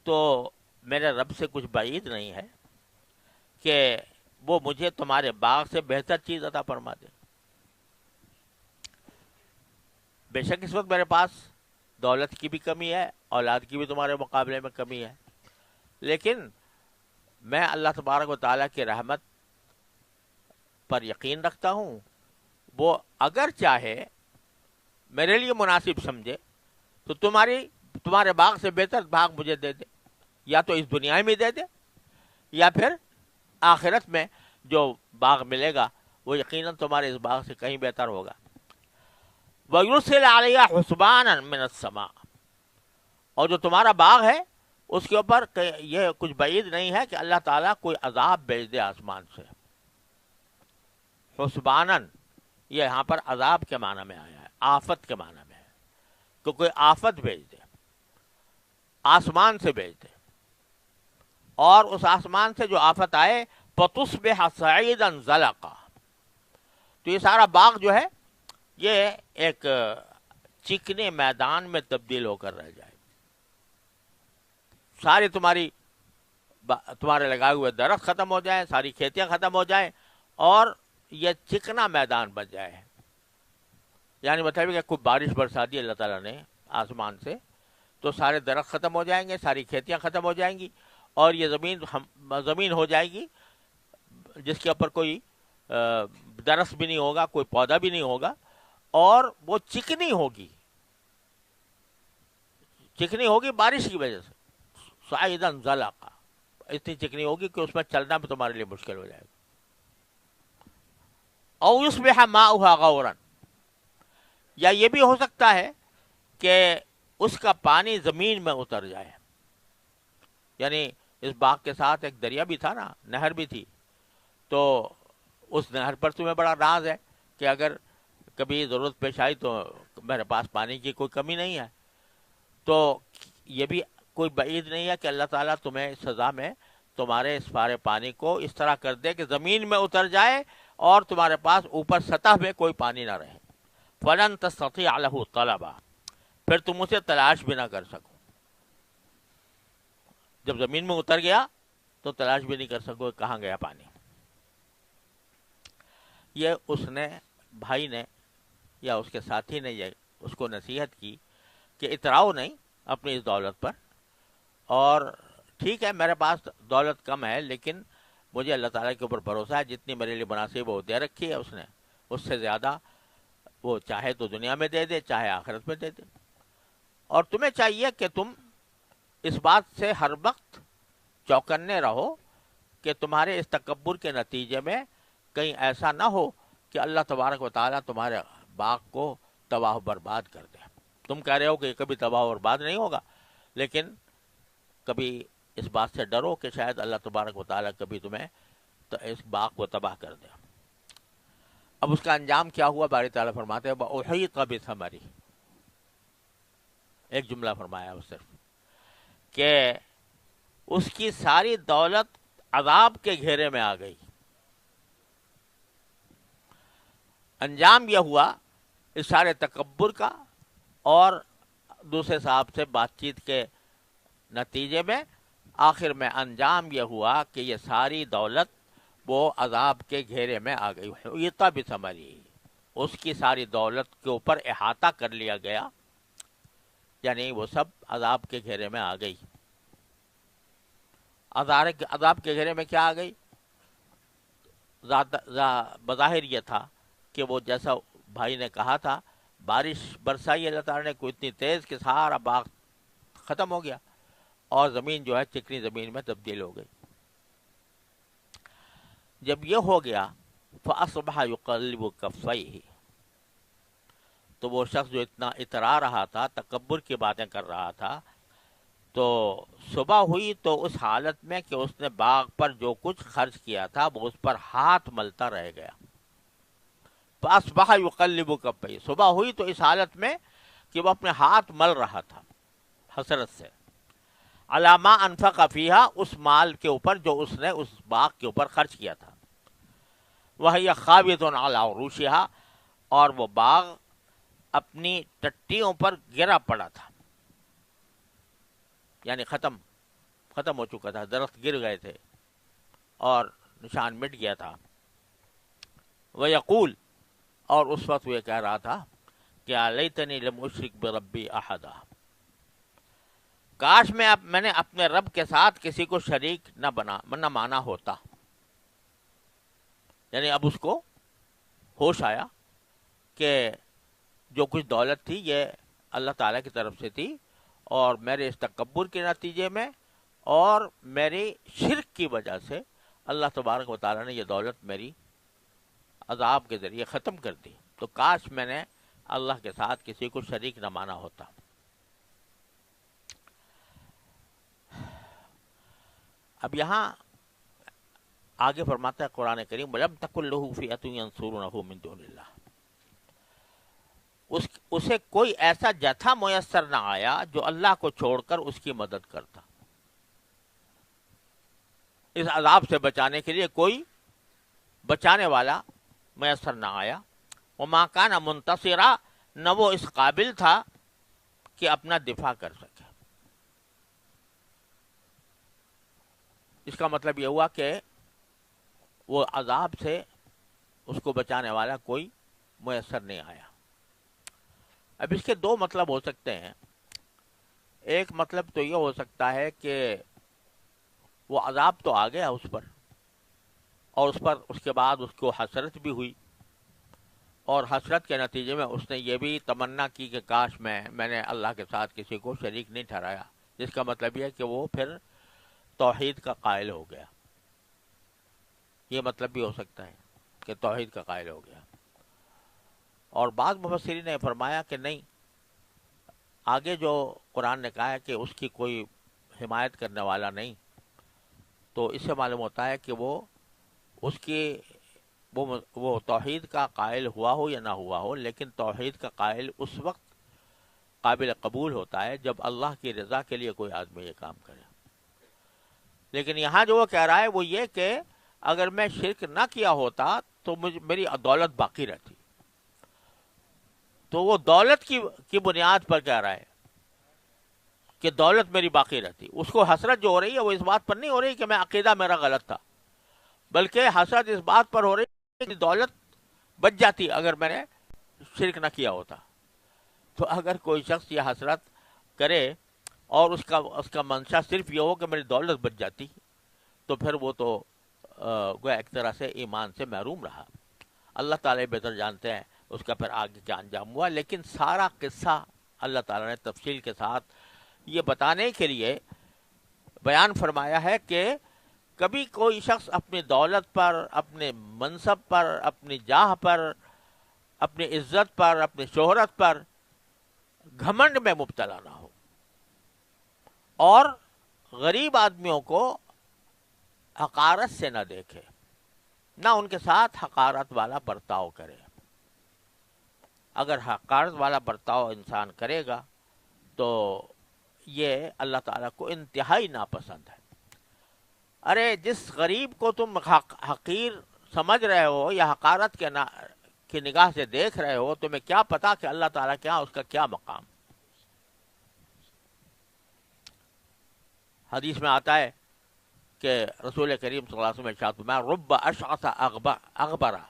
S1: تو میرے رب سے کچھ بعید نہیں ہے کہ وہ مجھے تمہارے باغ سے بہتر چیز عطا فرما دے. بے شک اس وقت میرے پاس دولت کی بھی کمی ہے، اولاد کی بھی تمہارے مقابلے میں کمی ہے، لیکن میں اللہ تبارک و تعالیٰ کی رحمت پر یقین رکھتا ہوں. وہ اگر چاہے میرے لیے مناسب سمجھے تو تمہارے باغ سے بہتر باغ مجھے دے دے، یا تو اس دنیا میں دے دے یا پھر آخرت میں جو باغ ملے گا وہ یقیناً تمہارے اس باغ سے کہیں بہتر ہوگا. وَيُرْسِلَ عَلَيْهَا حُسْبَانًا مِّنَ السَّمَاءِ، اور جو تمہارا باغ ہے اس کے اوپر یہ کچھ بعید نہیں ہے کہ اللہ تعالیٰ کوئی عذاب بھیج دے آسمان سے. حسبانن یہ یہاں پر عذاب کے معنی میں آیا ہے، آفت کے معنی میں ہے کہ کوئی آفت بھیج دے، آسمان سے بھیج دے، اور اس آسمان سے جو آفت آئے فَتُصْبِحَ صَعِيدًا زَلَقًا، تو یہ سارا باغ جو ہے یہ ایک چکنے میدان میں تبدیل ہو کر رہ جائے. سارے تمہارے لگائے ہوئے درخت ختم ہو جائیں، ساری کھیتیاں ختم ہو جائیں اور یہ چکنا میدان بن جائے. یعنی مطلب کہ کوئی بارش برسا دی اللہ تعالیٰ نے آسمان سے تو سارے درخت ختم ہو جائیں گے، ساری کھیتیاں ختم ہو جائیں گی، اور یہ زمین ہو جائے گی جس کے اوپر کوئی درخت بھی نہیں ہوگا، کوئی پودا بھی نہیں ہوگا، اور وہ چکنی ہوگی بارش کی وجہ سے. صَعِيدًا زَلَقًا، اتنی چکنی ہوگی کہ اس میں چلنا بھی تمہارے لیے مشکل ہو جائے گا. أَوْ يُصْبِحَ مَاؤُهَا غَوْرًا، یا یہ بھی ہو سکتا ہے کہ اس کا پانی زمین میں اتر جائے. یعنی اس باغ کے ساتھ ایک دریا بھی تھا نا، نہر بھی تھی، تو اس نہر پر تمہیں بڑا ناز ہے کہ اگر کبھی ضرورت پیش آئی تو میرے پاس پانی کی کوئی کمی نہیں ہے. تو یہ بھی کوئی بعید نہیں ہے کہ اللہ تعالیٰ تمہیں اس سزا میں تمہارے اس سارے پانی کو اس طرح کر دے کہ زمین میں اتر جائے اور تمہارے پاس اوپر سطح میں کوئی پانی نہ رہے. فَلَن تَسْتَطِيعَ لَهُ طَلَبًا، پھر تم اسے تلاش بھی نہ کر سکو. جب زمین میں اتر گیا تو تلاش بھی نہیں کر سکو کہاں گیا پانی. یہ اس نے بھائی نے یا اس کے ساتھی نے یہ اس کو نصیحت کی کہ اتراؤ نہیں اپنی اس دولت پر، اور ٹھیک ہے میرے پاس دولت کم ہے لیکن مجھے اللہ تعالیٰ کے اوپر بھروسہ ہے، جتنی میرے لیے مناسب وہ دے رکھی ہے اس نے، اس سے زیادہ وہ چاہے تو دنیا میں دے دے چاہے آخرت میں دے دے. اور تمہیں چاہیے کہ تم اس بات سے ہر وقت چوکنے رہو کہ تمہارے اس تکبر کے نتیجے میں کہیں ایسا نہ ہو کہ اللہ تبارک و تعالیٰ تمہارے باغ کو تباہ و برباد کر دے. تم کہہ رہے ہو کہ یہ کبھی تباہ و برباد نہیں ہوگا، لیکن کبھی اس بات سے ڈرو کہ شاید اللہ تبارک و تعالیٰ کبھی تمہیں اس باغ کو تباہ کر دے. اب اس کا انجام کیا ہوا؟ باری تعالیٰ فرماتے ہیں وَأُحِيطَ بِثَمَرِهِ، ایک جملہ فرمایا وہ صرف کہ اس کی ساری دولت عذاب کے گھیرے میں آ گئی. انجام یہ ہوا اس سارے تکبر کا اور دوسرے صاحب سے بات چیت کے نتیجے میں آخر میں انجام یہ ہوا کہ یہ ساری دولت وہ عذاب کے گھیرے میں آ گئی. یہ تب سمجھی اس کی ساری دولت کے اوپر احاطہ کر لیا گیا، یعنی وہ سب عذاب کے گھیرے میں آ گئی. عذاب کے گھیرے میں کیا آ گئی؟ بظاہر یہ تھا کہ وہ جیسا بھائی نے کہا تھا بارش برسائی اللہ تعالیٰ نے کوئی اتنی تیز کہ سارا باغ ختم ہو گیا اور زمین جو ہے چکنی زمین میں تبدیل ہو گئی. جب یہ ہو گیا فَأَصْبَحَ يُقَلِّبُ كَفَّيْهِ، تو وہ شخص جو اتنا اترا رہا تھا، تکبر کی باتیں کر رہا تھا، تو صبح ہوئی تو اس حالت میں کہ اس نے باغ پر جو کچھ خرچ کیا تھا وہ اس پر ہاتھ ملتا رہ گیا. فَأَصْبَحَ يُقَلِّبُ كَفَّيْهِ، صبح ہوئی تو اس حالت میں کہ وہ اپنے ہاتھ مل رہا تھا حسرت سے. عَلَىٰ مَا أَنفَقَ فِيهَا، اس مال کے اوپر جو اس نے اس باغ کے اوپر خرچ کیا تھا. وَهِيَ خَاوِيَةٌ عَلَىٰ عُرُوشِهَا، اور وہ باغ اپنی ٹٹیوں پر گرا پڑا تھا، یعنی ختم ہو چکا تھا، درخت گر گئے تھے اور نشان مٹ گیا تھا. وَيَقُول، اور اس وقت وہ کہہ رہا تھا کہ لیتنی لم اشرک بربی احدا، کاش میں نے اپنے رب کے ساتھ کسی کو شریک نہ مانا ہوتا. یعنی اب اس کو ہوش آیا کہ جو کچھ دولت تھی یہ اللہ تعالیٰ کی طرف سے تھی، اور میرے اس تکبر کے نتیجے میں اور میری شرک کی وجہ سے اللہ تبارک و تعالیٰ نے یہ دولت میری عذاب کے ذریعے ختم کر دی. تو کاش میں نے اللہ کے ساتھ کسی کو شریک نہ مانا ہوتا. اب یہاں آگے فرماتا ہے قرآن کریم وَلَمْ تَكُنْ لَهُ فِئَةٌ يَنْصُرُونَهُ مِنْ دُونِ اللَّهِ، اسے کوئی ایسا جتھا میسر نہ آیا جو اللہ کو چھوڑ کر اس کی مدد کرتا. اس عذاب سے بچانے کے لیے کوئی بچانے والا میسر نہ آیا. وَمَا كَانَ مُنْتَصِرًا، نہ وہ اس قابل تھا کہ اپنا دفاع کر سکے. اس کا مطلب یہ ہوا کہ وہ عذاب سے اس کو بچانے والا کوئی میسر نہیں آیا. اب اس کے دو مطلب ہو سکتے ہیں. ایک مطلب تو یہ ہو سکتا ہے کہ وہ عذاب تو آ گیا اس پر، اور اس کے بعد اس کو حسرت بھی ہوئی، اور حسرت کے نتیجے میں اس نے یہ بھی تمنا کی کہ کاش میں نے اللہ کے ساتھ کسی کو شریک نہیں ٹھہرایا، جس کا مطلب یہ ہے کہ وہ پھر توحید کا قائل ہو گیا. یہ مطلب بھی ہو سکتا ہے کہ توحید کا قائل ہو گیا. اور بعض مفسرین نے فرمایا کہ نہیں، آگے جو قرآن نے کہا ہے کہ اس کی کوئی حمایت کرنے والا نہیں، تو اس سے معلوم ہوتا ہے کہ وہ توحید کا قائل ہوا ہو یا نہ ہوا ہو، لیکن توحید کا قائل اس وقت قابل قبول ہوتا ہے جب اللہ کی رضا کے لیے کوئی آدمی یہ کام کرے. لیکن یہاں جو وہ کہہ رہا ہے وہ یہ کہ اگر میں شرک نہ کیا ہوتا تو میری دولت باقی رہتی. تو وہ دولت کی بنیاد پر کہہ رہا ہے کہ دولت میری باقی رہتی. اس کو حسرت جو ہو رہی ہے وہ اس بات پر نہیں ہو رہی کہ میں عقیدہ میرا غلط تھا، بلکہ حسرت اس بات پر ہو رہی ہے کہ دولت بچ جاتی اگر میں نے شرک نہ کیا ہوتا. تو اگر کوئی شخص یہ حسرت کرے اور اس کا منشا صرف یہ ہو کہ میری دولت بچ جاتی، تو پھر وہ تو گویا ایک طرح سے ایمان سے محروم رہا. اللہ تعالیٰ بہتر جانتے ہیں اس کا پھر آگے کیا انجام ہوا. لیکن سارا قصہ اللہ تعالیٰ نے تفصیل کے ساتھ یہ بتانے کے لیے بیان فرمایا ہے کہ کبھی کوئی شخص اپنی دولت پر، اپنے منصب پر، اپنی جاہ پر، اپنی عزت پر، اپنی شہرت پر گھمنڈ میں مبتلا نہ ہو، اور غریب آدمیوں کو حقارت سے نہ دیکھے، نہ ان کے ساتھ حقارت والا برتاؤ کرے. اگر حقارت والا برتاؤ انسان کرے گا تو یہ اللہ تعالیٰ کو انتہائی ناپسند ہے. ارے جس غریب کو تم حقیر سمجھ رہے ہو یا حقارت کی نگاہ سے دیکھ رہے ہو، تمہیں کیا پتا کہ اللہ تعالیٰ کیا اس کا کیا مقام. حدیث میں آتا ہے کہ رسول کریم صلی اللہ علیہ وسلم ارشاد فرمایا رب اشعث اغبرا،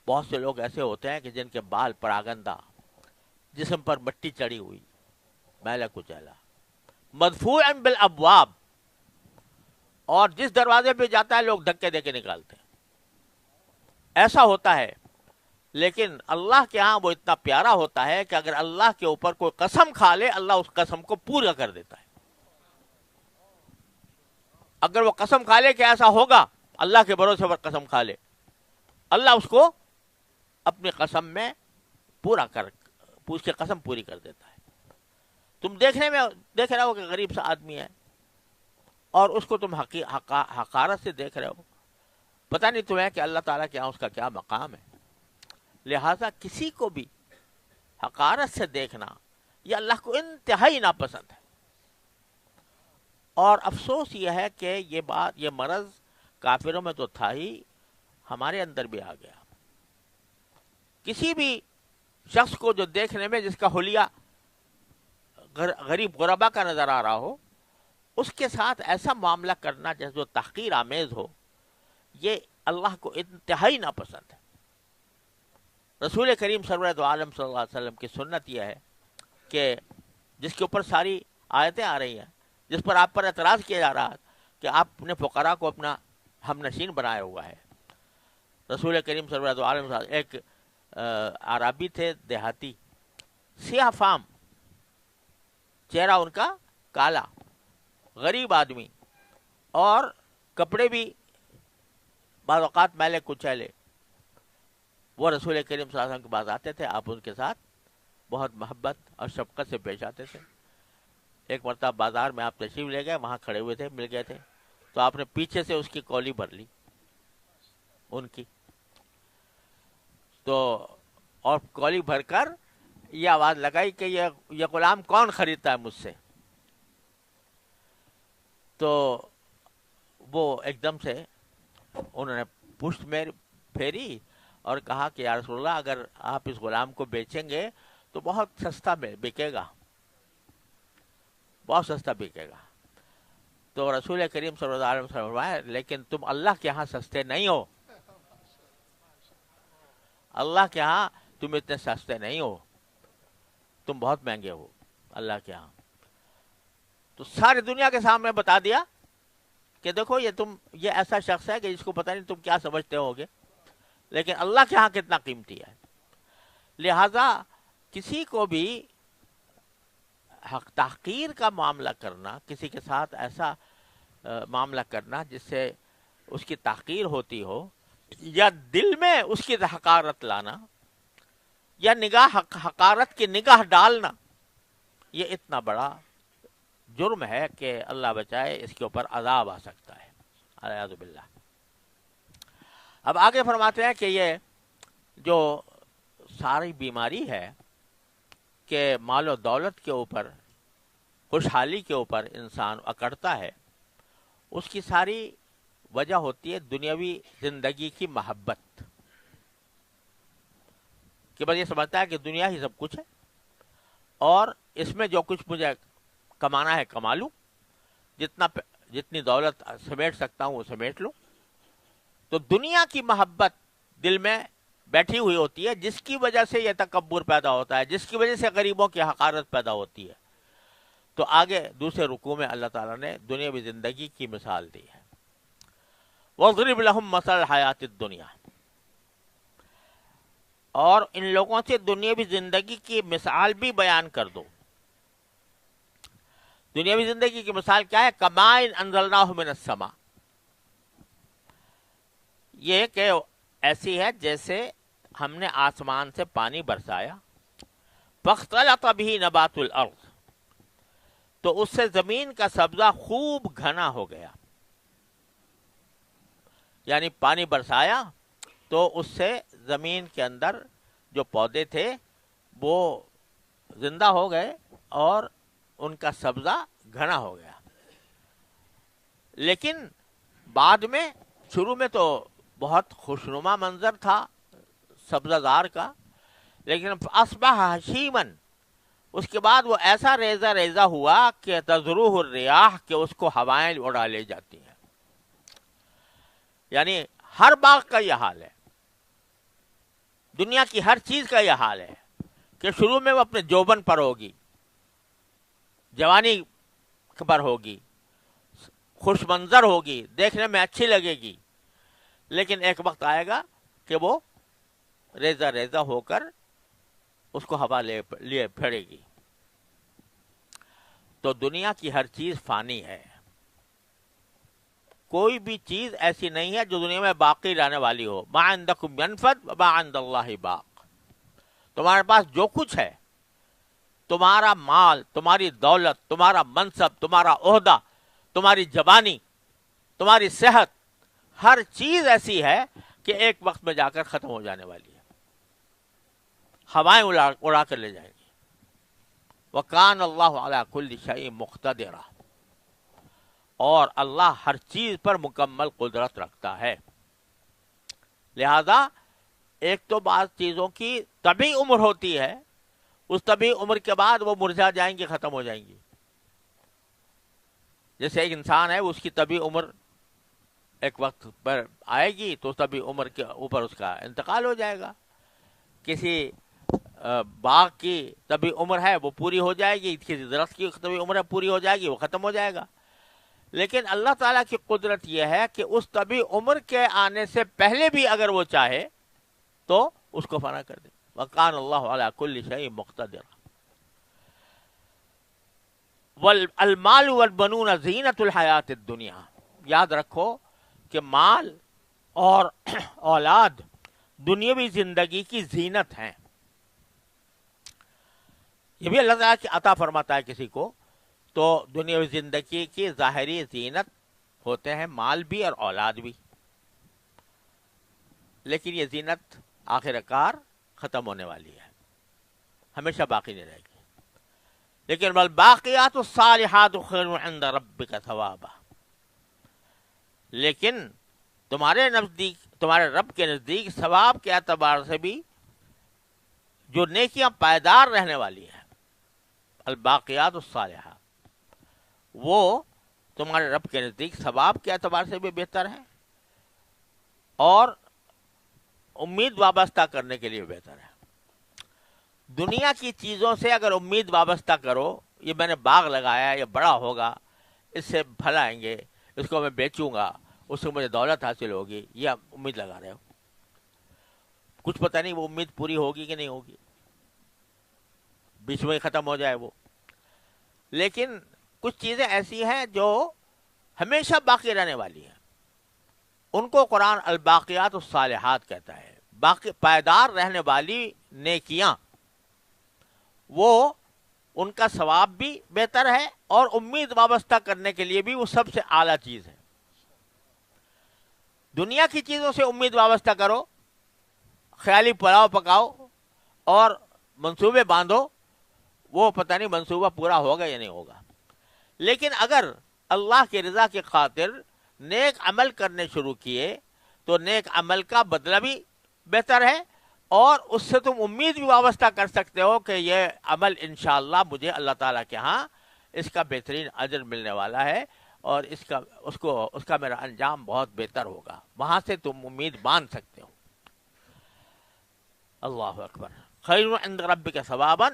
S1: بہت سے لوگ ایسے ہوتے ہیں کہ جن کے بال پراگندہ، جسم پر مٹی چڑھی ہوئی، میلا کچیلا، مدفوع بالابواب، اور جس دروازے پہ جاتا ہے لوگ دھکے دے کے نکالتے ہیں. ایسا ہوتا ہے. لیکن اللہ کے ہاں وہ اتنا پیارا ہوتا ہے کہ اگر اللہ کے اوپر کوئی قسم کھا لے اللہ اس قسم کو پورا کر دیتا ہے. اگر وہ قسم کھا لے کہ ایسا ہوگا، اللہ کے بھروسے پر قسم کھا لے، اللہ اس کو اپنی قسم میں اس کی قسم پوری کر دیتا ہے. تم دیکھ رہے ہو کہ غریب سا آدمی ہے اور اس کو تم حقارت سے دیکھ رہے ہو، پتہ نہیں تمہیں کہ اللہ تعالیٰ کے یہاں اس کا کیا مقام ہے. لہذا کسی کو بھی حقارت سے دیکھنا یہ اللہ کو انتہائی ناپسند ہے. اور افسوس یہ ہے کہ یہ مرض کافروں میں تو تھا ہی، ہمارے اندر بھی آ گیا. کسی بھی شخص کو جو دیکھنے میں جس کا حلیہ غریب غربا کا نظر آ رہا ہو، اس کے ساتھ ایسا معاملہ کرنا جیسے جو تحقیر آمیز ہو، یہ اللہ کو انتہائی ناپسند ہے۔ رسول کریم سرورت عالم صلی اللہ علیہ وسلم کی سنت یہ ہے کہ جس کے اوپر ساری آیتیں آ رہی ہیں، جس پر آپ پر اعتراض کیا جا رہا ہے کہ آپ نے فقراء کو اپنا ہم نشین بنایا ہوا ہے، رسول کریم سرورت عالم صلی اللہ علیہ وسلم ایک عربی تھے، دیہاتی، سیاہ فام، چہرہ ان کا کالا، غریب آدمی، اور کپڑے بھی بعض اوقات میلے کچیلے، وہ رسول کریم صلی اللہ علیہ وسلم کے پاس آتے تھے، آپ ان کے ساتھ بہت محبت اور شفقت سے پیش آتے تھے۔ ایک مرتبہ بازار میں آپ تشریف لے گئے، وہاں کھڑے ہوئے تھے، مل گئے تھے، تو آپ نے پیچھے سے اس کی کولی بھر لی ان کی، تو اور کولی بھر کر یہ آواز لگائی کہ یہ غلام کون خریدتا ہے مجھ سے؟ تو وہ ایک دم سے انہوں نے پشت میں پھیری اور کہا کہ یا رسول اللہ، اگر آپ اس غلام کو بیچیں گے تو بہت سستا بکے گا، بہت سستا بکے گا۔ تو رسول کریم صلی اللہ علیہ وسلم نے فرمایا لیکن تم اللہ کے ہاں سستے نہیں ہو، اللہ کے ہاں تم اتنے سستے نہیں ہو، تم بہت مہنگے ہو اللہ کے ہاں۔ تو ساری دنیا کے سامنے بتا دیا کہ دیکھو یہ ایسا شخص ہے کہ جس کو پتہ نہیں تم کیا سمجھتے ہوگے، لیکن اللہ کے ہاں کتنا قیمتی ہے۔ لہذا کسی کو بھی حق تحقیر کا معاملہ کرنا، کسی کے ساتھ ایسا معاملہ کرنا جس سے اس کی تحقیر ہوتی ہو، یا دل میں اس کی حقارت لانا، یا حقارت کی نگاہ ڈالنا، یہ اتنا بڑا جرم ہے کہ اللہ بچائے اس کے اوپر عذاب آ سکتا ہے، اعوذ باللہ۔ اب آگے فرماتے ہیں کہ یہ جو ساری بیماری ہے کہ مال و دولت کے اوپر، خوشحالی کے اوپر انسان اکڑتا ہے، اس کی ساری وجہ ہوتی ہے دنیاوی زندگی کی محبت، کہ بس یہ سمجھتا ہے کہ دنیا ہی سب کچھ ہے، اور اس میں جو کچھ مجھے کمانا ہے کما لوں، جتنی دولت سمیٹ سکتا ہوں وہ سمیٹ لوں۔ تو دنیا کی محبت دل میں بیٹھی ہوئی ہوتی ہے، جس کی وجہ سے یہ تکبر پیدا ہوتا ہے، جس کی وجہ سے غریبوں کی حقارت پیدا ہوتی ہے۔ تو آگے دوسرے رکوع میں اللہ تعالیٰ نے دنیاوی زندگی کی مثال دی ہے، وَاضْرِبْ لَهُمْ مَثَلَ الْحَيَاةِ الدُّنْيَا، اور ان لوگوں سے دنیاوی زندگی کی مثال بھی بیان کر دو۔ دنیاوی زندگی کی مثال کیا ہے؟ کمائن انزلناہ من السماء، یہ کہ ایسی ہے جیسے ہم نے آسمان سے پانی برسایا، فاختلط به نبات الارض، تو اس سے زمین کا سبزہ خوب گھنا ہو گیا، یعنی پانی برسایا تو اس سے زمین کے اندر جو پودے تھے وہ زندہ ہو گئے اور ان کا سبزہ گھنا ہو گیا۔ لیکن بعد میں، شروع میں تو بہت خوشنما منظر تھا سبزہ زار کا، لیکن اصبح ہشیمن، اس کے بعد وہ ایسا ریزہ ریزہ ہوا کہ تذروہ الریاح، کہ اس کو ہوائیں اڑا لے جاتی ہیں۔ یعنی ہر باغ کا یہ حال ہے، دنیا کی ہر چیز کا یہ حال ہے کہ شروع میں وہ اپنے جوبن پر ہوگی، جوانی پر ہوگی، خوش منظر ہوگی، دیکھنے میں اچھی لگے گی، لیکن ایک وقت آئے گا کہ وہ ریزہ ریزہ ہو کر اس کو ہوا لیے پھیڑے گی۔ تو دنیا کی ہر چیز فانی ہے، کوئی بھی چیز ایسی نہیں ہے جو دنیا میں باقی رہنے والی ہو۔ ما عندکم ینفد وما عند اللہ باق، تمہارے پاس جو کچھ ہے، تمہارا مال، تمہاری دولت، تمہارا منصب، تمہارا عہدہ، تمہاری جوانی، تمہاری صحت، ہر چیز ایسی ہے کہ ایک وقت میں جا کر ختم ہو جانے والی ہے، ہوائیں اڑا کر لے جائیں گی۔ وَكَانَ اللَّهُ عَلَى كُلِّ شَيْءٍ مُقْتَدِرًا، اور اللہ ہر چیز پر مکمل قدرت رکھتا ہے۔ لہذا ایک تو بعض چیزوں کی طبعی عمر ہوتی ہے، اس طبعی عمر کے بعد وہ مرجھا جائیں گی، ختم ہو جائیں گی۔ جیسے ایک انسان ہے، اس کی طبی عمر ایک وقت پر آئے گی تو طبی عمر کے اوپر اس کا انتقال ہو جائے گا. کسی باغ کی طبی عمر ہے وہ پوری ہو جائے گی، کسی درخت کی طبی عمر ہے پوری ہو جائے گی، وہ ختم ہو جائے گا. لیکن اللہ تعالیٰ کی قدرت یہ ہے کہ اس طبی عمر کے آنے سے پہلے بھی اگر وہ چاہے تو اس کو فنا کر دے. وَقَانَ اللَّهُ عَلَىٰ كُلِّ شَيْءٍ مُقْتَدِرًا. والمال والبنون زینت الحیات الدنیا. یاد رکھو کہ مال اور اولاد دنیاوی زندگی کی زینت ہیں. یہ بھی اللہ تعالیٰ کی عطا فرماتا ہے کسی کو، تو دنیاوی زندگی کی ظاہری زینت ہوتے ہیں مال بھی اور اولاد بھی. لیکن یہ زینت آخر کار ختم ہونے والی ہے، ہمیشہ باقی نہیں رہے گی. لیکن والباقیات الصالحات خیر عند ربک ثوابا. لیکن تمہارے نزدیک، تمہارے رب کے نزدیک ثواب کے اعتبار سے بھی جو نیکیاں پائیدار رہنے والی ہیں، الباقیات الصالحات، وہ تمہارے رب کے نزدیک ثواب کے اعتبار سے بھی بہتر ہیں اور امید وابستہ کرنے کے لیے بہتر ہے. دنیا کی چیزوں سے اگر امید وابستہ کرو، یہ میں نے باغ لگایا، یہ بڑا ہوگا، اس سے پھل آئیں گے، اس کو میں بیچوں گا، اس سے مجھے دولت حاصل ہوگی، یہ آپ امید لگا رہے ہو. کچھ پتہ نہیں وہ امید پوری ہوگی کہ نہیں ہوگی، بیچ میں ہی ختم ہو جائے وہ. لیکن کچھ چیزیں ایسی ہیں جو ہمیشہ باقی رہنے والی ہیں، ان کو قرآن الباقیات الصالحات کہتا ہے. باقی پائیدار رہنے والی نیکیاں، وہ ان کا ثواب بھی بہتر ہے اور امید وابستہ کرنے کے لیے بھی وہ سب سے اعلیٰ چیز ہے. دنیا کی چیزوں سے امید وابستہ کرو، خیالی پلاؤ پکاؤ اور منصوبے باندھو، وہ پتہ نہیں منصوبہ پورا ہوگا یا نہیں ہوگا. لیکن اگر اللہ کی رضا کی خاطر نیک عمل کرنے شروع کیے تو نیک عمل کا بدلہ بھی بہتر ہے، اور اس سے تم امید بھی وابستہ کر سکتے ہو کہ یہ عمل انشاءاللہ مجھے اللہ تعالیٰ کے ہاں اس کا بہترین اجر ملنے والا ہے، اور اس کا میرا انجام بہت بہتر ہوگا. وہاں سے تم امید باندھ سکتے ہو. اللہ اکبر. خیر عند ربک ثوابا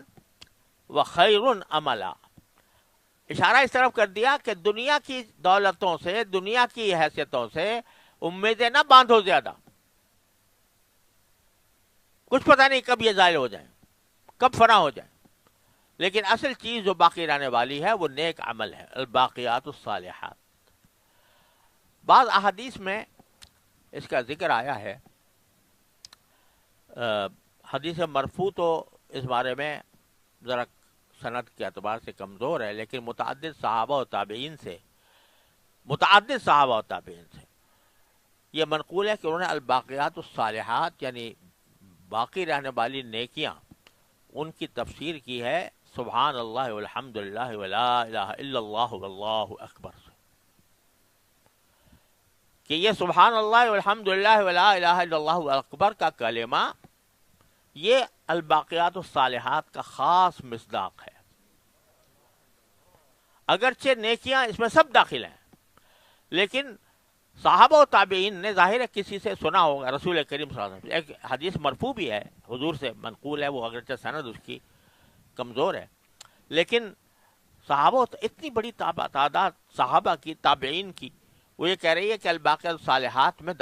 S1: وخیر عملا. اشارہ اس طرف کر دیا کہ دنیا کی دولتوں سے، دنیا کی حیثیتوں سے امیدیں نہ باندھو زیادہ. کچھ پتہ نہیں کب یہ زائل ہو جائیں، کب فنا ہو جائیں. لیکن اصل چیز جو باقی رہنے والی ہے وہ نیک عمل ہے، الباقیات الصالحات. بعض احادیث میں اس کا ذکر آیا ہے. حدیث مرفوع تو اس بارے میں ذرا سند کے اعتبار سے کمزور ہے، لیکن متعدد صحابہ و تابعین سے یہ منقول ہے کہ انہوں نے الباقیات الصالحات یعنی باقی رہنے والی نیکیاں، ان کی تفسیر کی ہے سبحان اللہ والحمد للہ ولا الہ الا اللہ واللہ اکبر سے. کہ یہ سبحان اللہ والحمد للہ ولا الہ الا اللہ اکبر کا کلمہ یہ الباقیات الصالحات کا خاص مصداق ہے. اگرچہ نیکیاں اس میں سب داخل ہیں، لیکن صحابہ و تابعین نے ظاہر ہے کسی سے سنا ہوگا، رسول کریم صلی اللہ علیہ وسلم. ایک حدیث مرفوع بھی ہے، حضور سے منقول ہے، وہ اگرچہ سند اس کی کمزور ہے، لیکن صحابہ اتنی بڑی تعداد صحابہ کی، تابعین کی، وہ یہ کہہ رہی ہے کہ الباقیات الصالحات میں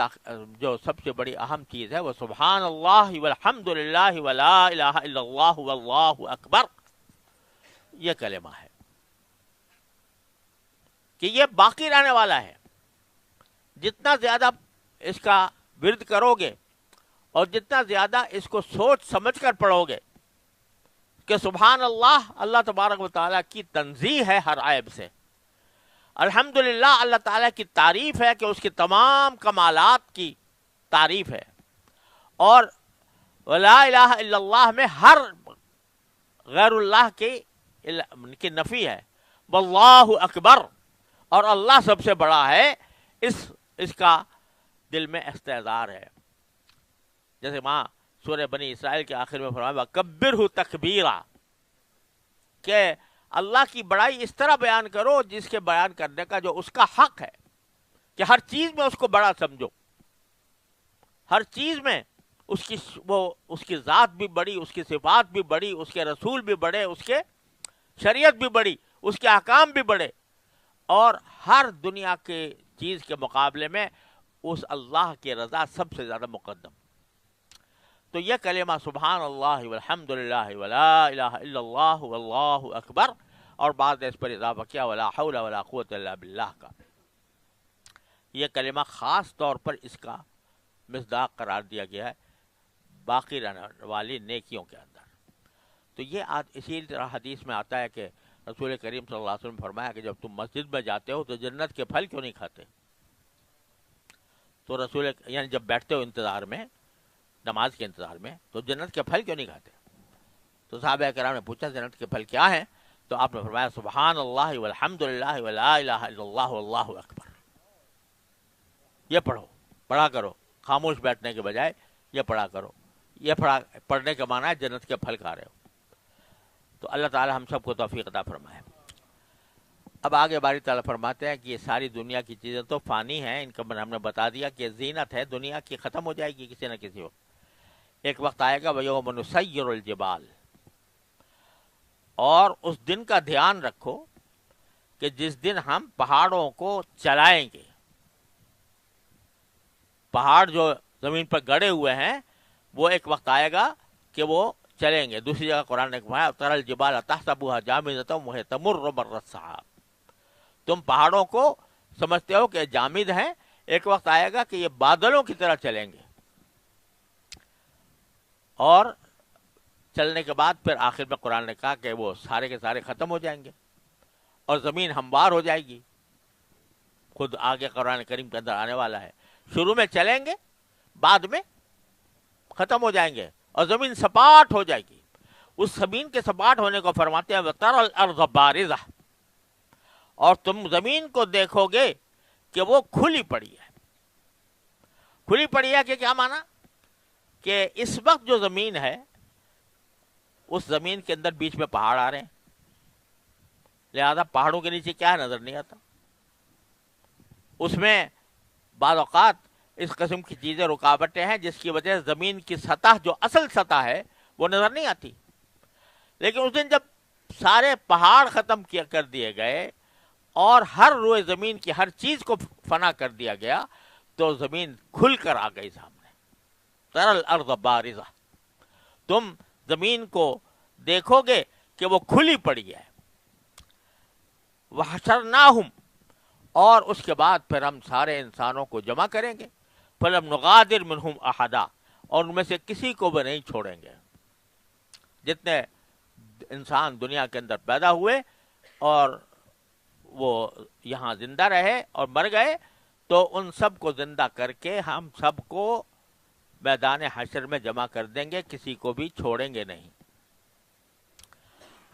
S1: جو سب سے بڑی اہم چیز ہے وہ سبحان اللہ والحمد للہ ولا الہ الا اللہ واللہ اکبر، یہ کلمہ ہے کہ یہ باقی رہنے والا ہے. جتنا زیادہ اس کا ورد کرو گے اور جتنا زیادہ اس کو سوچ سمجھ کر پڑھو گے کہ سبحان اللہ، اللہ تبارک و تعالیٰ کی تنزیہ ہے ہر عیب سے، الحمدللہ اللہ تعالیٰ کی تعریف ہے کہ اس کی تمام کمالات کی تعریف ہے، اور لا الہ الا اللہ میں ہر غیر اللہ کی نفی ہے، واللہ اکبر، اور اللہ سب سے بڑا ہے، اس کا دل میں استحضار ہے. جیسے ماں سورہ بنی اسرائیل کے آخر میں فرمایا وَكَبِّرْهُ تَكْبِيرًا، کہ اللہ کی بڑائی اس طرح بیان کرو جس کے بیان کرنے کا جو اس کا حق ہے، کہ ہر چیز میں اس کو بڑا سمجھو، ہر چیز میں اس کی ذات بھی بڑی، اس کی صفات بھی بڑی، اس کے رسول بھی بڑے، اس کے شریعت بھی بڑی، اس کے احکام بھی بڑے، اور ہر دنیا کے چیز کے مقابلے میں اس اللہ کی رضا سب سے زیادہ مقدم۔ تو یہ کلمہ سبحان اللہ والحمد للہ ولا الہ الا اللہ واللہ اکبر، اور بعد نے اس پر اضافہ کیا ولا حول ولا قوت الا باللہ کا، یہ کلمہ خاص طور پر اس کا مصداق قرار دیا گیا ہے باقی رہنے والی نیکیوں کے اندر۔ تو یہ اسی طرح حدیث میں آتا ہے کہ رسول کریم صلی اللہ علیہ وسلم نے فرمایا کہ جب تم مسجد میں جاتے ہو تو جنت کے پھل کیوں نہیں کھاتے؟ تو یعنی جب بیٹھتے ہو انتظار میں، نماز کے انتظار میں، تو جنت کے پھل کیوں نہیں کھاتے؟ تو صحابہ کرام نے پوچھا جنت کے پھل کیا ہیں؟ تو آپ نے فرمایا سبحان اللہ والحمد للہ ولا الہ الا اللہ واللہ اکبر۔ یہ پڑھا کرو، خاموش بیٹھنے کے بجائے یہ پڑھا کرو۔ یہ پڑھنے کا معنی ہے جنت کے پھل کھا رہے ہو۔ تو اللہ تعالی ہم سب کو توفیق عطا فرمائے۔ اب آگے باری تعالیٰ فرماتے ہیں کہ یہ ساری دنیا کی چیزیں تو فانی ہیں، ان کا ہم نے بتا دیا کہ زینت ہے، دنیا کی ختم ہو جائے گی کسی نہ کسی وقت۔ ایک وقت آئے گا وَيَوْمَ نُسَيِّرُ الْجِبَالَ، اور اس دن کا دھیان رکھو کہ جس دن ہم پہاڑوں کو چلائیں گے۔ پہاڑ جو زمین پر گڑے ہوئے ہیں وہ ایک وقت آئے گا کہ وہ چلیں گے۔ دوسری جگہ قرآن نے کہا تَرَى الْجِبَالَ تَحْسَبُهَا جَامِدَةً وَهِيَ تَمُرُّ مَرَّ السَّحَابِ، تم پہاڑوں کو سمجھتے ہو کہ جامد ہیں، ایک وقت آئے گا کہ یہ بادلوں کی طرح چلیں گے، اور چلنے کے بعد پھر آخر میں قرآن نے کہا کہ وہ سارے کے سارے ختم ہو جائیں گے اور زمین ہموار ہو جائے گی۔ خود آگے قرآن کریم کے اندر آنے والا ہے، شروع میں چلیں گے، بعد میں ختم ہو جائیں گے اور زمین سپاٹ ہو جائے گی۔ اس زمین کے سپاٹ ہونے کو فرماتے ہیں وَتَرَى الْأَرْضَ بَارِزَةً، اور تم زمین کو دیکھو گے کہ وہ کھلی پڑی ہے۔ کھلی پڑی ہے کہ کیا معنی؟ کہ اس وقت جو زمین ہے اس زمین کے اندر بیچ میں پہاڑ آ رہے ہیں، لہذا پہاڑوں کے نیچے کیا نظر نہیں آتا۔ اس میں بعض اوقات اس قسم کی چیزیں رکاوٹیں ہیں جس کی وجہ سے زمین کی سطح جو اصل سطح ہے وہ نظر نہیں آتی۔ لیکن اس دن جب سارے پہاڑ ختم کر دیے گئے اور ہر روئے زمین کی ہر چیز کو فنا کر دیا گیا تو زمین کھل کر آ گئی سامنے۔ تَرَى الْأَرْضَ بَارِزَةً، تم زمین کو دیکھو گے کہ وہ کھلی پڑی ہے۔ وَحَشَرْنَاهُمْ، اور اس کے بعد پھر ہم سارے انسانوں کو جمع کریں گے۔ فَلَمْ نُغَادِرْ مِنْهُمْ أَحَدًا، اور ان میں سے کسی کو بھی نہیں چھوڑیں گے۔ جتنے انسان دنیا کے اندر پیدا ہوئے اور وہ یہاں زندہ رہے اور مر گئے تو ان سب کو زندہ کر کے ہم سب کو میدان حشر میں جمع کر دیں گے، کسی کو بھی چھوڑیں گے نہیں۔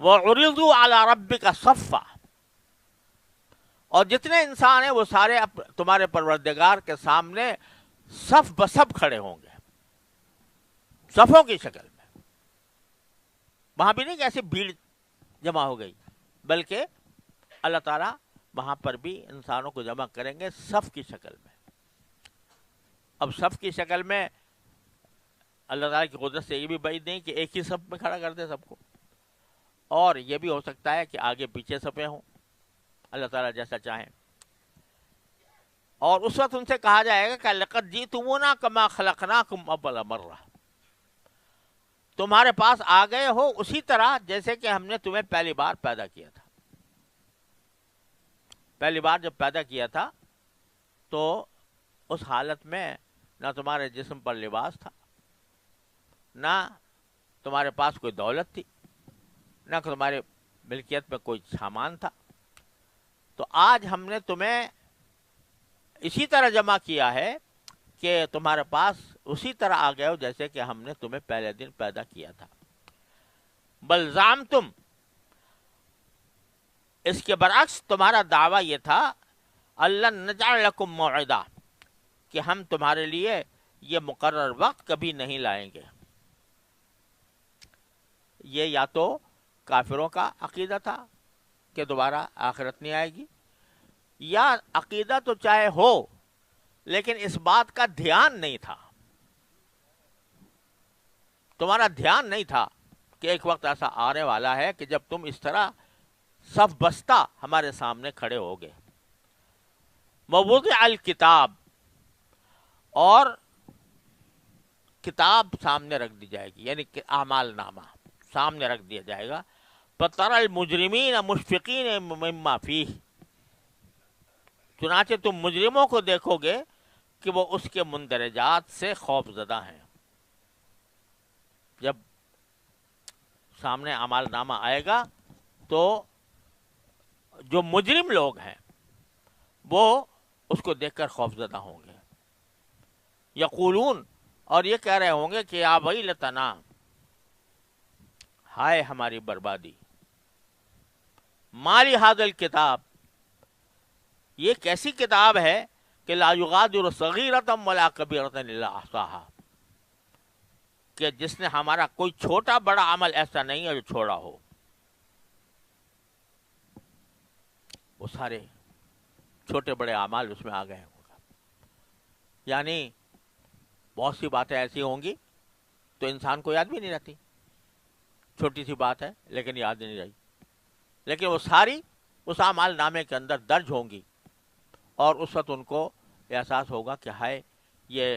S1: وَعُرِضُوا عَلَى رَبِّكَ صَفًّا، اور جتنے انسان ہیں وہ سارے تمہارے پروردگار کے سامنے صف بصف کھڑے ہوں گے، صفوں کی شکل میں۔ وہاں بھی نہیں کہ ایسی بھیڑ جمع ہو گئی، بلکہ اللہ تعالیٰ وہاں پر بھی انسانوں کو جمع کریں گے صف کی شکل میں۔ اب صف کی شکل میں اللہ تعالیٰ کی قدرت سے یہ بھی بعید نہیں کہ ایک ہی صف میں کھڑا کر دے سب کو، اور یہ بھی ہو سکتا ہے کہ آگے پیچھے صفیں ہوں، اللہ تعالیٰ جیسا چاہیں۔ اور اس وقت ان سے کہا جائے گا کہ لَقَدْ جِئْتُمُونَا كَمَا خَلَقْنَاكُمْ أَوَّلَ مَرَّةٍ، تمہارے پاس آ گئے ہو اسی طرح جیسے کہ ہم نے تمہیں پہلی بار پیدا کیا تھا۔ پہلی بار جب پیدا کیا تھا تو اس حالت میں نہ تمہارے جسم پر لباس تھا، نہ تمہارے پاس کوئی دولت تھی، نہ تمہارے ملکیت میں کوئی سامان تھا۔ تو آج ہم نے تمہیں اسی طرح جمع کیا ہے کہ تمہارے پاس اسی طرح آ گئے ہو جیسے کہ ہم نے تمہیں پہلے دن پیدا کیا تھا۔ بل زعمتم، اس کے برعکس تمہارا دعویٰ یہ تھا أَلَّن نَّجْعَلَ لَكُم مَّوْعِدًا، کہ ہم تمہارے لیے یہ مقرر وقت کبھی نہیں لائیں گے۔ یہ یا تو کافروں کا عقیدہ تھا کہ دوبارہ آخرت نہیں آئے گی، یا عقیدہ تو چاہے ہو لیکن اس بات کا دھیان نہیں تھا، تمہارا دھیان نہیں تھا کہ ایک وقت ایسا آنے والا ہے کہ جب تم اس طرح صف بستہ ہمارے سامنے کھڑے ہوگے. موضوع الکتاب، اور کتاب سامنے رکھ دی جائے گی، یعنی کہ اعمال نامہ سامنے رکھ دیا جائے گا. فَتَرَى الْمُجْرِمِينَ مُشْفِقِينَ مِمَّا فِيهِ، چنانچہ تم مجرموں کو دیکھو گے کہ وہ اس کے مندرجات سے خوف زدہ ہیں. جب سامنے اعمال نامہ آئے گا تو جو مجرم لوگ ہیں وہ اس کو دیکھ کر خوف زدہ ہوں گے. یقولون، اور یہ کہہ رہے ہوں گے کہ یا ویلتنا، ہائے ہماری بربادی. مالی ھذا الکتاب، یہ کیسی کتاب ہے کہ لا یغادر صغیرۃ ولا کبیرۃ الا احصاها، کہ جس نے ہمارا کوئی چھوٹا بڑا عمل ایسا نہیں ہے جو چھوڑا ہو. وہ سارے چھوٹے بڑے اعمال اس میں آ گئے ہوں گے. یعنی بہت سی باتیں ایسی ہوں گی تو انسان کو یاد بھی نہیں رہتی، چھوٹی سی بات ہے لیکن یاد نہیں رہی، لیکن وہ ساری اس اعمال نامے کے اندر درج ہوں گی، اور اس وقت ان کو احساس ہوگا کہ ہائے یہ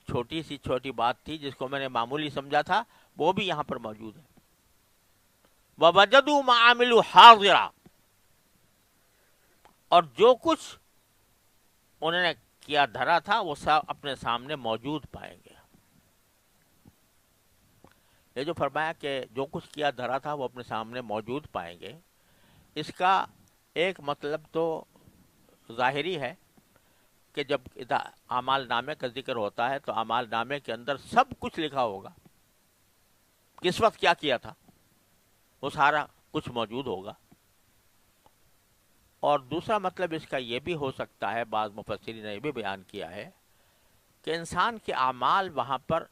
S1: چھوٹی بات تھی جس کو میں نے معمولی سمجھا تھا، وہ بھی یہاں پر موجود ہے. وَوَجَدُوا مَا عَمِلُوا حَاضِرًا، اور جو کچھ انہوں نے کیا دھرا تھا وہ سب اپنے سامنے موجود پائیں گے. یہ جو فرمایا کہ جو کچھ کیا دھرا تھا وہ اپنے سامنے موجود پائیں گے، اس کا ایک مطلب تو ظاہری ہے کہ جب اعمال نامے کا ذکر ہوتا ہے تو اعمال نامے کے اندر سب کچھ لکھا ہوگا، کس وقت کیا کیا تھا وہ سارا کچھ موجود ہوگا. اور دوسرا مطلب اس کا یہ بھی ہو سکتا ہے، بعض مفسرین نے یہ بھی بیان کیا ہے کہ انسان کے اعمال وہاں پر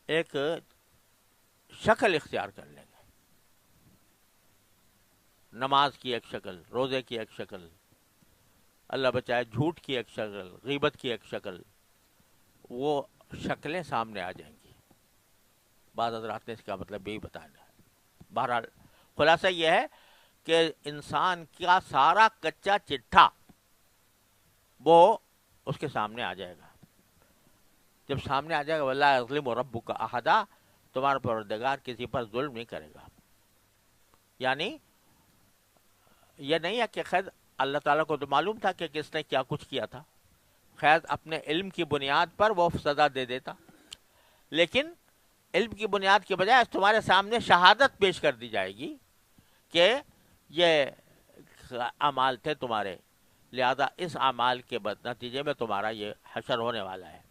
S1: ایک شکل اختیار کر لیں گے. نماز کی ایک شکل، روزے کی ایک شکل، اللہ بچائے جھوٹ کی ایک شکل، غیبت کی ایک شکل، وہ شکلیں سامنے آ جائیں گی. بعض حضرات نے اس کا مطلب یہی بتایا. بہرحال خلاصہ یہ ہے کہ انسان کا سارا کچا چٹھا وہ اس کے سامنے آ جائے گا. جب سامنے آ جائے گا وَلَا يَظْلِمُ رَبُّكَ أَحَدًا، تمہارا پروردگار کسی پر ظلم نہیں کرے گا. یعنی یہ نہیں ہے کہ خیر اللہ تعالیٰ کو تو معلوم تھا کہ کس نے کیا کچھ کیا تھا، خیر اپنے علم کی بنیاد پر وہ سزا دے دیتا، لیکن علم کی بنیاد کے بجائے تمہارے سامنے شہادت پیش کر دی جائے گی کہ یہ اعمال تھے تمہارے، لہذا اس اعمال کے نتیجے میں تمہارا یہ حشر ہونے والا ہے.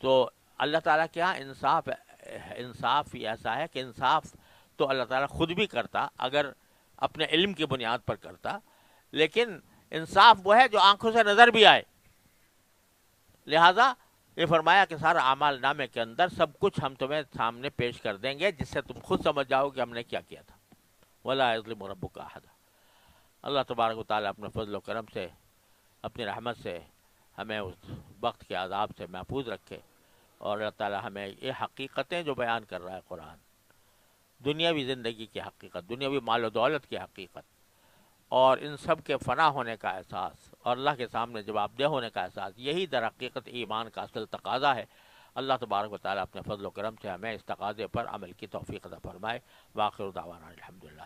S1: تو اللہ تعالیٰ کے ہاں انصاف ہی ایسا ہے کہ انصاف تو اللہ تعالیٰ خود بھی کرتا اگر اپنے علم کی بنیاد پر کرتا، لیکن انصاف وہ ہے جو آنکھوں سے نظر بھی آئے. لہذا یہ فرمایا کہ سارا اعمال نامے کے اندر سب کچھ ہم تمہیں سامنے پیش کر دیں گے جس سے تم خود سمجھ جاؤ کہ ہم نے کیا کیا تھا. وَلَا يَظْلِمُ رَبُّكَ أَحَدًا. اللہ تبارک و تعالیٰ اپنے فضل و کرم سے، اپنی رحمت سے ہمیں اس وقت کے عذاب سے محفوظ رکھے، اور اللہ تعالیٰ ہمیں یہ حقیقتیں جو بیان کر رہا ہے قرآن، دنیاوی زندگی کی حقیقت، دنیاوی مال و دولت کی حقیقت، اور ان سب کے فنا ہونے کا احساس اور اللہ کے سامنے جواب دہ ہونے کا احساس، یہی در حقیقت ایمان کا اصل تقاضا ہے. اللہ تبارک و تعالیٰ اپنے فضل و کرم سے ہمیں اس تقاضے پر عمل کی توفیق عطا فرمائے. وآخر دعوانا الحمدللہ.